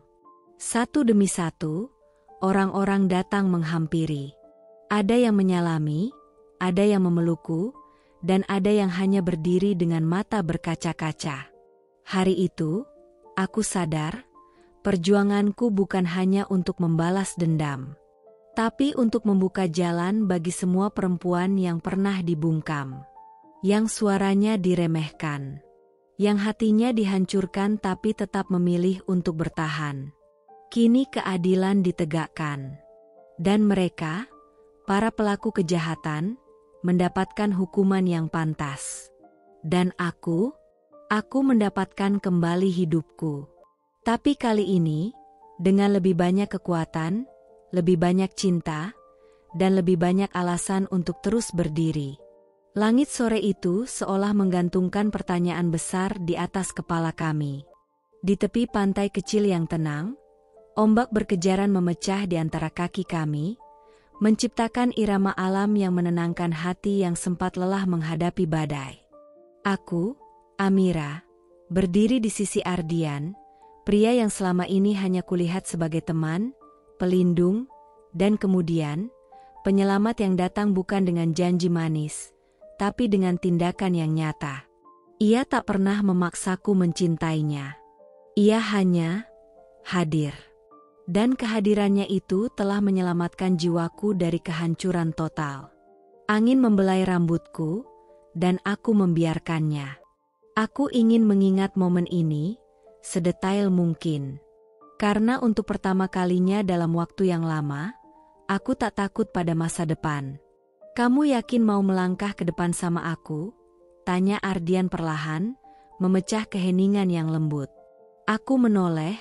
Satu demi satu, orang-orang datang menghampiri. Ada yang menyalami, ada yang memelukku, dan ada yang hanya berdiri dengan mata berkaca-kaca. Hari itu, aku sadar, perjuanganku bukan hanya untuk membalas dendam, tapi untuk membuka jalan bagi semua perempuan yang pernah dibungkam, yang suaranya diremehkan, yang hatinya dihancurkan tapi tetap memilih untuk bertahan. Kini keadilan ditegakkan, dan mereka, para pelaku kejahatan, mendapatkan hukuman yang pantas. Dan aku mendapatkan kembali hidupku. Tapi kali ini, dengan lebih banyak kekuatan, lebih banyak cinta, dan lebih banyak alasan untuk terus berdiri. Langit sore itu seolah menggantungkan pertanyaan besar di atas kepala kami. Di tepi pantai kecil yang tenang, ombak berkejaran memecah di antara kaki kami, menciptakan irama alam yang menenangkan hati yang sempat lelah menghadapi badai. Aku, Amira, berdiri di sisi Ardian, pria yang selama ini hanya kulihat sebagai teman, pelindung, dan kemudian, penyelamat yang datang bukan dengan janji manis, tapi dengan tindakan yang nyata. Ia tak pernah memaksaku mencintainya. Ia hanya hadir. Dan kehadirannya itu telah menyelamatkan jiwaku dari kehancuran total. Angin membelai rambutku, dan aku membiarkannya. Aku ingin mengingat momen ini sedetail mungkin. Karena untuk pertama kalinya dalam waktu yang lama, aku tak takut pada masa depan. "Kamu yakin mau melangkah ke depan sama aku?" tanya Ardian perlahan, memecah keheningan yang lembut. Aku menoleh,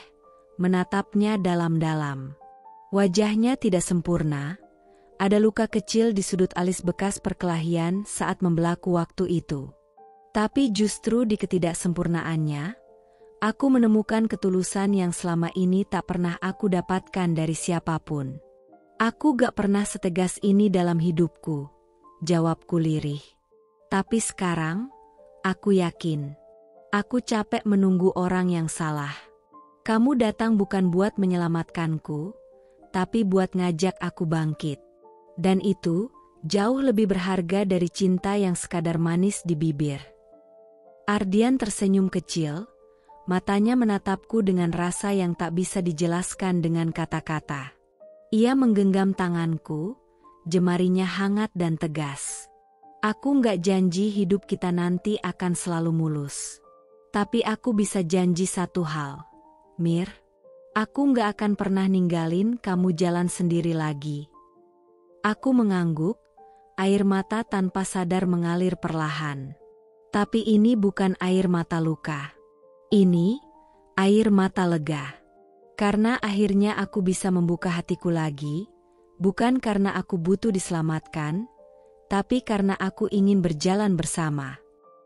menatapnya dalam-dalam. Wajahnya tidak sempurna, ada luka kecil di sudut alis bekas perkelahian saat membelaku waktu itu. Tapi justru di ketidaksempurnaannya, aku menemukan ketulusan yang selama ini tak pernah aku dapatkan dari siapapun. "Aku gak pernah setegas ini dalam hidupku," jawabku lirih. "Tapi sekarang, aku yakin. Aku capek menunggu orang yang salah. Kamu datang bukan buat menyelamatkanku, tapi buat ngajak aku bangkit. Dan itu jauh lebih berharga dari cinta yang sekadar manis di bibir." Ardian tersenyum kecil, matanya menatapku dengan rasa yang tak bisa dijelaskan dengan kata-kata. Ia menggenggam tanganku, jemarinya hangat dan tegas. "Aku nggak janji hidup kita nanti akan selalu mulus. Tapi aku bisa janji satu hal, Mir. Aku nggak akan pernah ninggalin kamu jalan sendiri lagi." Aku mengangguk, air mata tanpa sadar mengalir perlahan. Tapi ini bukan air mata luka. Ini air mata lega. Karena akhirnya aku bisa membuka hatiku lagi, bukan karena aku butuh diselamatkan, tapi karena aku ingin berjalan bersama.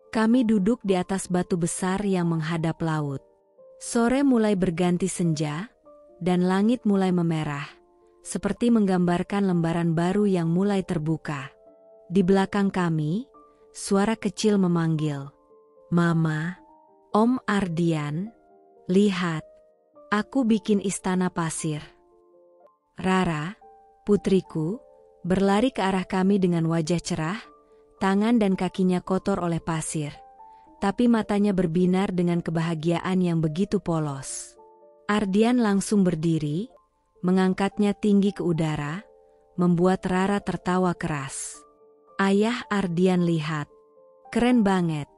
Kami duduk di atas batu besar yang menghadap laut. Sore mulai berganti senja, dan langit mulai memerah, seperti menggambarkan lembaran baru yang mulai terbuka. Di belakang kami, suara kecil memanggil, "Mama, Om Ardian, lihat. Aku bikin istana pasir." Rara, putriku, berlari ke arah kami dengan wajah cerah, tangan dan kakinya kotor oleh pasir. Tapi matanya berbinar dengan kebahagiaan yang begitu polos. Ardian langsung berdiri, mengangkatnya tinggi ke udara, membuat Rara tertawa keras. "Ayah, Ardian lihat. Keren banget,"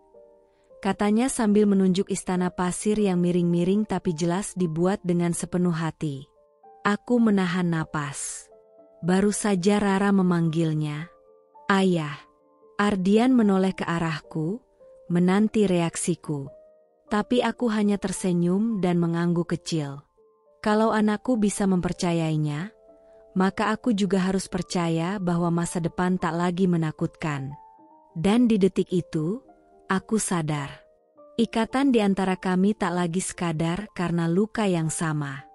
katanya sambil menunjuk istana pasir yang miring-miring tapi jelas dibuat dengan sepenuh hati. Aku menahan napas. Baru saja Rara memanggilnya, "Ayah." Ardian menoleh ke arahku, menanti reaksiku. Tapi aku hanya tersenyum dan mengangguk kecil. Kalau anakku bisa mempercayainya, maka aku juga harus percaya bahwa masa depan tak lagi menakutkan. Dan di detik itu, aku sadar. Ikatan di antara kami tak lagi sekadar karena luka yang sama.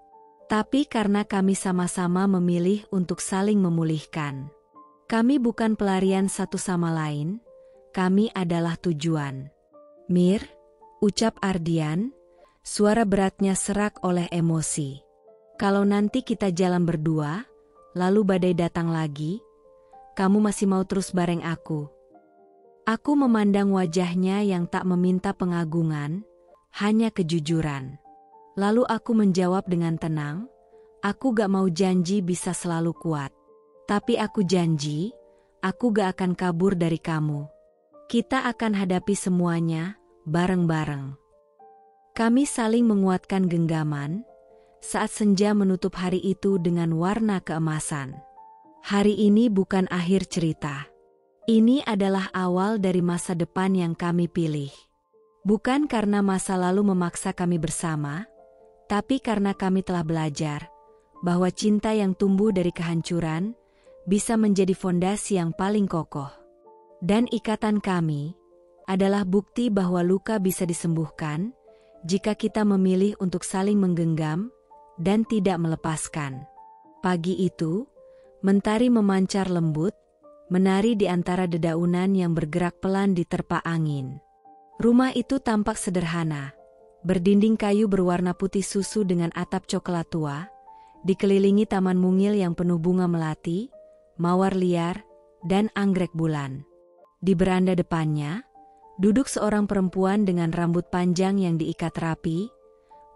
Tapi karena kami sama-sama memilih untuk saling memulihkan. Kami bukan pelarian satu sama lain, kami adalah tujuan. "Mir," ucap Ardian, suara beratnya serak oleh emosi. "Kalau nanti kita jalan berdua, lalu badai datang lagi, kamu masih mau terus bareng aku?" Aku memandang wajahnya yang tak meminta pengagungan, hanya kejujuran. Lalu aku menjawab dengan tenang, "Aku gak mau janji bisa selalu kuat. Tapi aku janji, aku gak akan kabur dari kamu. Kita akan hadapi semuanya, bareng-bareng." Kami saling menguatkan genggaman, saat senja menutup hari itu dengan warna keemasan. Hari ini bukan akhir cerita. Ini adalah awal dari masa depan yang kami pilih. Bukan karena masa lalu memaksa kami bersama, tapi karena kami telah belajar bahwa cinta yang tumbuh dari kehancuran bisa menjadi fondasi yang paling kokoh. Dan ikatan kami adalah bukti bahwa luka bisa disembuhkan jika kita memilih untuk saling menggenggam dan tidak melepaskan. Pagi itu, mentari memancar lembut, menari di antara dedaunan yang bergerak pelan diterpa angin. Rumah itu tampak sederhana, berdinding kayu berwarna putih susu dengan atap coklat tua, dikelilingi taman mungil yang penuh bunga melati, mawar liar, dan anggrek bulan. Di beranda depannya, duduk seorang perempuan dengan rambut panjang yang diikat rapi,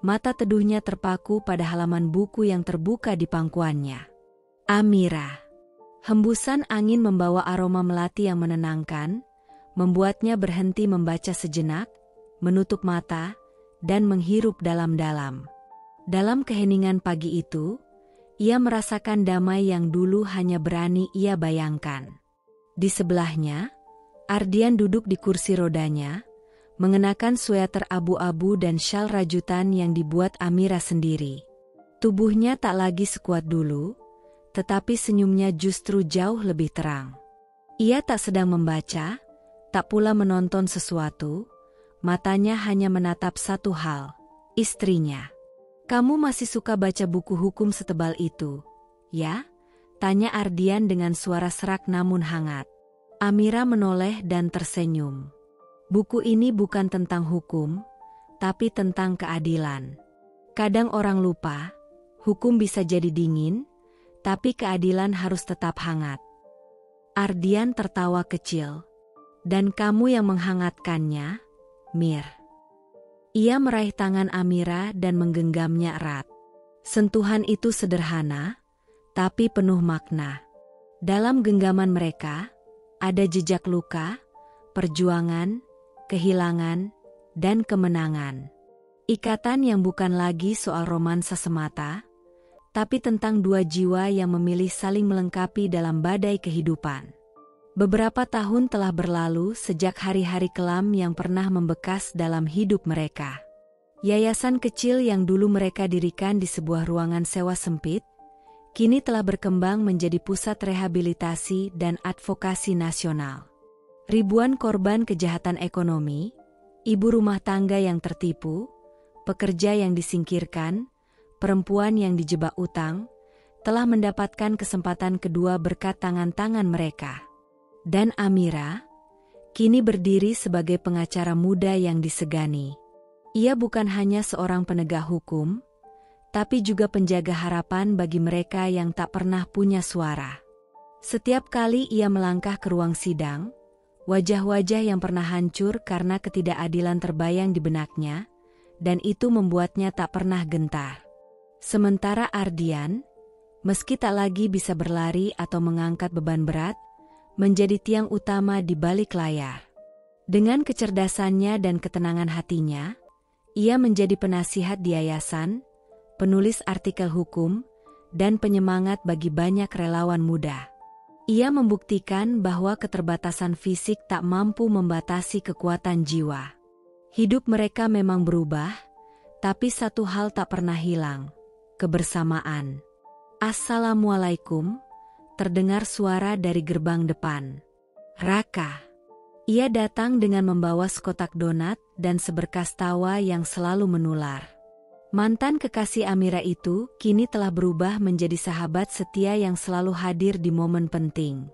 Mata teduhnya terpaku pada halaman buku yang terbuka di pangkuannya. Amira. Hembusan angin membawa aroma melati yang menenangkan, membuatnya berhenti membaca sejenak, menutup mata, dan menghirup dalam-dalam. Dalam keheningan pagi itu, ia merasakan damai yang dulu hanya berani ia bayangkan. Di sebelahnya, Ardian duduk di kursi rodanya, mengenakan sweater abu-abu dan syal rajutan yang dibuat Amira sendiri. Tubuhnya tak lagi sekuat dulu, tetapi senyumnya justru jauh lebih terang. Ia tak sedang membaca, tak pula menonton sesuatu, matanya hanya menatap satu hal, istrinya. "Kamu masih suka baca buku hukum setebal itu, ya?" tanya Ardian dengan suara serak namun hangat. Amira menoleh dan tersenyum. "Buku ini bukan tentang hukum, tapi tentang keadilan. Kadang orang lupa, hukum bisa jadi dingin, tapi keadilan harus tetap hangat." Ardian tertawa kecil. "Dan kamu yang menghangatkannya, Mir." Ia meraih tangan Amira dan menggenggamnya erat. Sentuhan itu sederhana, tapi penuh makna. Dalam genggaman mereka, ada jejak luka, perjuangan, kehilangan, dan kemenangan. Ikatan yang bukan lagi soal romansa semata, tapi tentang dua jiwa yang memilih saling melengkapi dalam badai kehidupan. Beberapa tahun telah berlalu sejak hari-hari kelam yang pernah membekas dalam hidup mereka. Yayasan kecil yang dulu mereka dirikan di sebuah ruangan sewa sempit, kini telah berkembang menjadi pusat rehabilitasi dan advokasi nasional. Ribuan korban kejahatan ekonomi, ibu rumah tangga yang tertipu, pekerja yang disingkirkan, perempuan yang dijebak utang, telah mendapatkan kesempatan kedua berkat tangan-tangan mereka. Dan Amira, kini berdiri sebagai pengacara muda yang disegani. Ia bukan hanya seorang penegak hukum, tapi juga penjaga harapan bagi mereka yang tak pernah punya suara. Setiap kali ia melangkah ke ruang sidang, wajah-wajah yang pernah hancur karena ketidakadilan terbayang di benaknya, dan itu membuatnya tak pernah gentar. Sementara Ardian, meski tak lagi bisa berlari atau mengangkat beban berat, menjadi tiang utama di balik layar. Dengan kecerdasannya dan ketenangan hatinya, ia menjadi penasihat di yayasan, penulis artikel hukum, dan penyemangat bagi banyak relawan muda. Ia membuktikan bahwa keterbatasan fisik tak mampu membatasi kekuatan jiwa. Hidup mereka memang berubah, tapi satu hal tak pernah hilang: kebersamaan. "Assalamualaikum," terdengar suara dari gerbang depan. "Raka." Ia datang dengan membawa sekotak donat dan seberkas tawa yang selalu menular. Mantan kekasih Amira itu kini telah berubah menjadi sahabat setia yang selalu hadir di momen penting.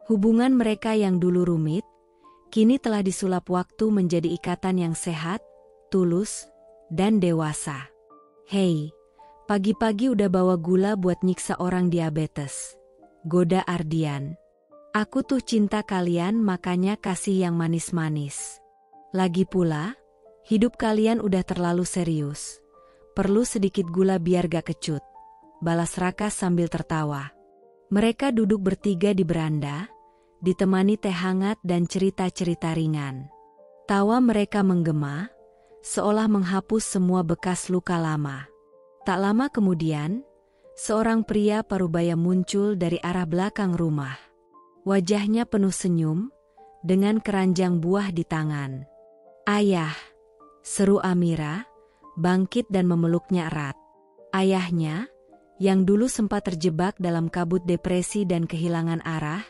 Hubungan mereka yang dulu rumit, kini telah disulap waktu menjadi ikatan yang sehat, tulus, dan dewasa. "Hei, pagi-pagi udah bawa gula buat nyiksa orang diabetes," goda Ardian. "Aku tuh cinta kalian, makanya kasih yang manis-manis. Lagi pula, hidup kalian udah terlalu serius. Perlu sedikit gula biar gak kecut," balas Raka sambil tertawa. Mereka duduk bertiga di beranda, ditemani teh hangat dan cerita-cerita ringan. Tawa mereka menggema, seolah menghapus semua bekas luka lama. Tak lama kemudian, seorang pria parubaya muncul dari arah belakang rumah. Wajahnya penuh senyum, dengan keranjang buah di tangan. "Ayah," seru Amira, bangkit dan memeluknya erat. Ayahnya, yang dulu sempat terjebak dalam kabut depresi dan kehilangan arah,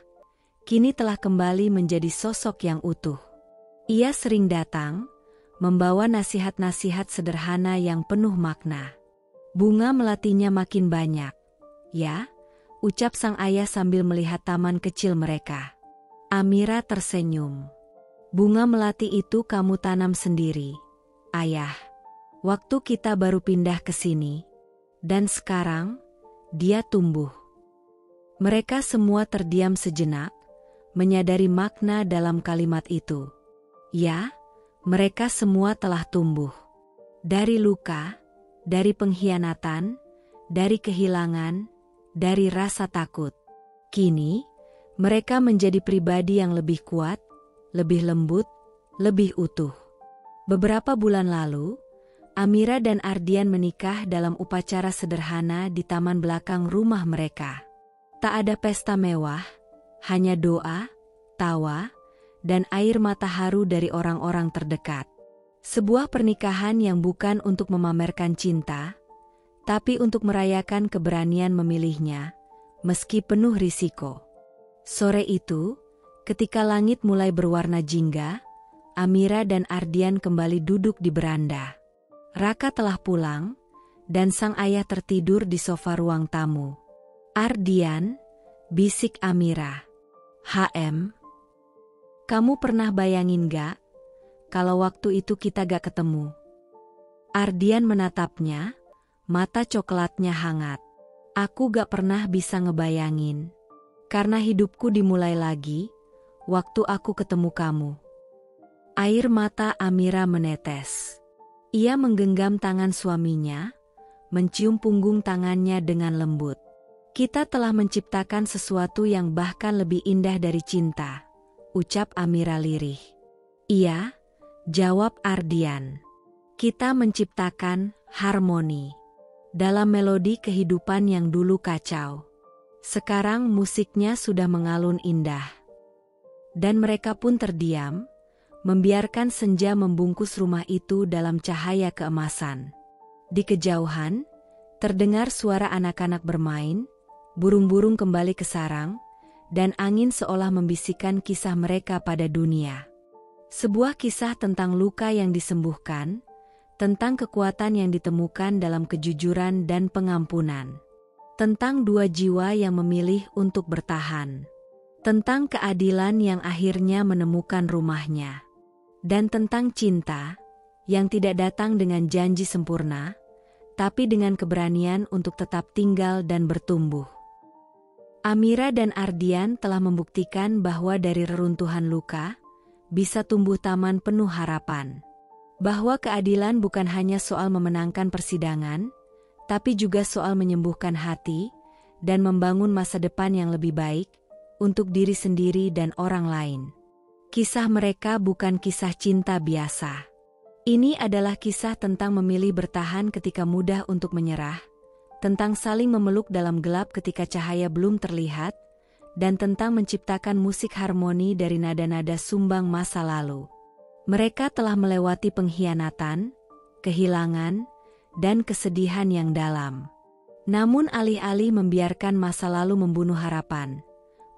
kini telah kembali menjadi sosok yang utuh. Ia sering datang, membawa nasihat-nasihat sederhana yang penuh makna. "Bunga melatinya makin banyak, ya?" ucap sang ayah sambil melihat taman kecil mereka. Amira tersenyum. "Bunga melati itu kamu tanam sendiri, Ayah. Waktu kita baru pindah ke sini. Dan sekarang, dia tumbuh." Mereka semua terdiam sejenak, menyadari makna dalam kalimat itu. Ya, mereka semua telah tumbuh. Dari luka, dari pengkhianatan, dari kehilangan, dari rasa takut. Kini, mereka menjadi pribadi yang lebih kuat, lebih lembut, lebih utuh. Beberapa bulan lalu, Amira dan Ardian menikah dalam upacara sederhana di taman belakang rumah mereka. Tak ada pesta mewah, hanya doa, tawa, dan air mata haru dari orang-orang terdekat. Sebuah pernikahan yang bukan untuk memamerkan cinta, tapi untuk merayakan keberanian memilihnya, meski penuh risiko. Sore itu, ketika langit mulai berwarna jingga, Amira dan Ardian kembali duduk di beranda. Raka telah pulang, dan sang ayah tertidur di sofa ruang tamu. "Ardian," bisik Amira. "HM, kamu pernah bayangin gak, kalau waktu itu kita gak ketemu?" Ardian menatapnya, mata coklatnya hangat. "Aku gak pernah bisa ngebayangin. Karena hidupku dimulai lagi, waktu aku ketemu kamu." Air mata Amira menetes. Ia menggenggam tangan suaminya, mencium punggung tangannya dengan lembut. "Kita telah menciptakan sesuatu yang bahkan lebih indah dari cinta," ucap Amira lirih. "Iya," jawab Ardian. "Kita menciptakan harmoni. Dalam melodi kehidupan yang dulu kacau, sekarang musiknya sudah mengalun indah." Dan mereka pun terdiam, membiarkan senja membungkus rumah itu dalam cahaya keemasan. Di kejauhan, terdengar suara anak-anak bermain, burung-burung kembali ke sarang, dan angin seolah membisikkan kisah mereka pada dunia. Sebuah kisah tentang luka yang disembuhkan, tentang kekuatan yang ditemukan dalam kejujuran dan pengampunan. Tentang dua jiwa yang memilih untuk bertahan. Tentang keadilan yang akhirnya menemukan rumahnya. Dan tentang cinta yang tidak datang dengan janji sempurna, tapi dengan keberanian untuk tetap tinggal dan bertumbuh. Amira dan Ardian telah membuktikan bahwa dari reruntuhan luka, bisa tumbuh taman penuh harapan. Bahwa keadilan bukan hanya soal memenangkan persidangan, tapi juga soal menyembuhkan hati dan membangun masa depan yang lebih baik untuk diri sendiri dan orang lain. Kisah mereka bukan kisah cinta biasa. Ini adalah kisah tentang memilih bertahan ketika mudah untuk menyerah, tentang saling memeluk dalam gelap ketika cahaya belum terlihat, dan tentang menciptakan musik harmoni dari nada-nada sumbang masa lalu. Mereka telah melewati pengkhianatan, kehilangan, dan kesedihan yang dalam. Namun alih-alih membiarkan masa lalu membunuh harapan,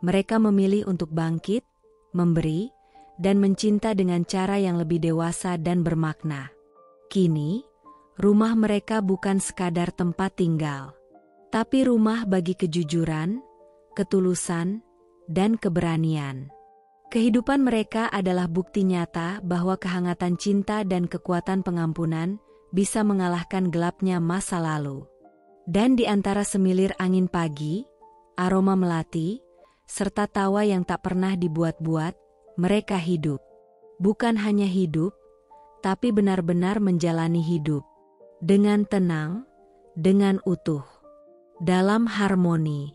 mereka memilih untuk bangkit, memberi, dan mencinta dengan cara yang lebih dewasa dan bermakna. Kini, rumah mereka bukan sekadar tempat tinggal, tapi rumah bagi kejujuran, ketulusan, dan keberanian. Kehidupan mereka adalah bukti nyata bahwa kehangatan cinta dan kekuatan pengampunan bisa mengalahkan gelapnya masa lalu. Dan di antara semilir angin pagi, aroma melati, serta tawa yang tak pernah dibuat-buat, mereka hidup. Bukan hanya hidup, tapi benar-benar menjalani hidup. Dengan tenang, dengan utuh, dalam harmoni.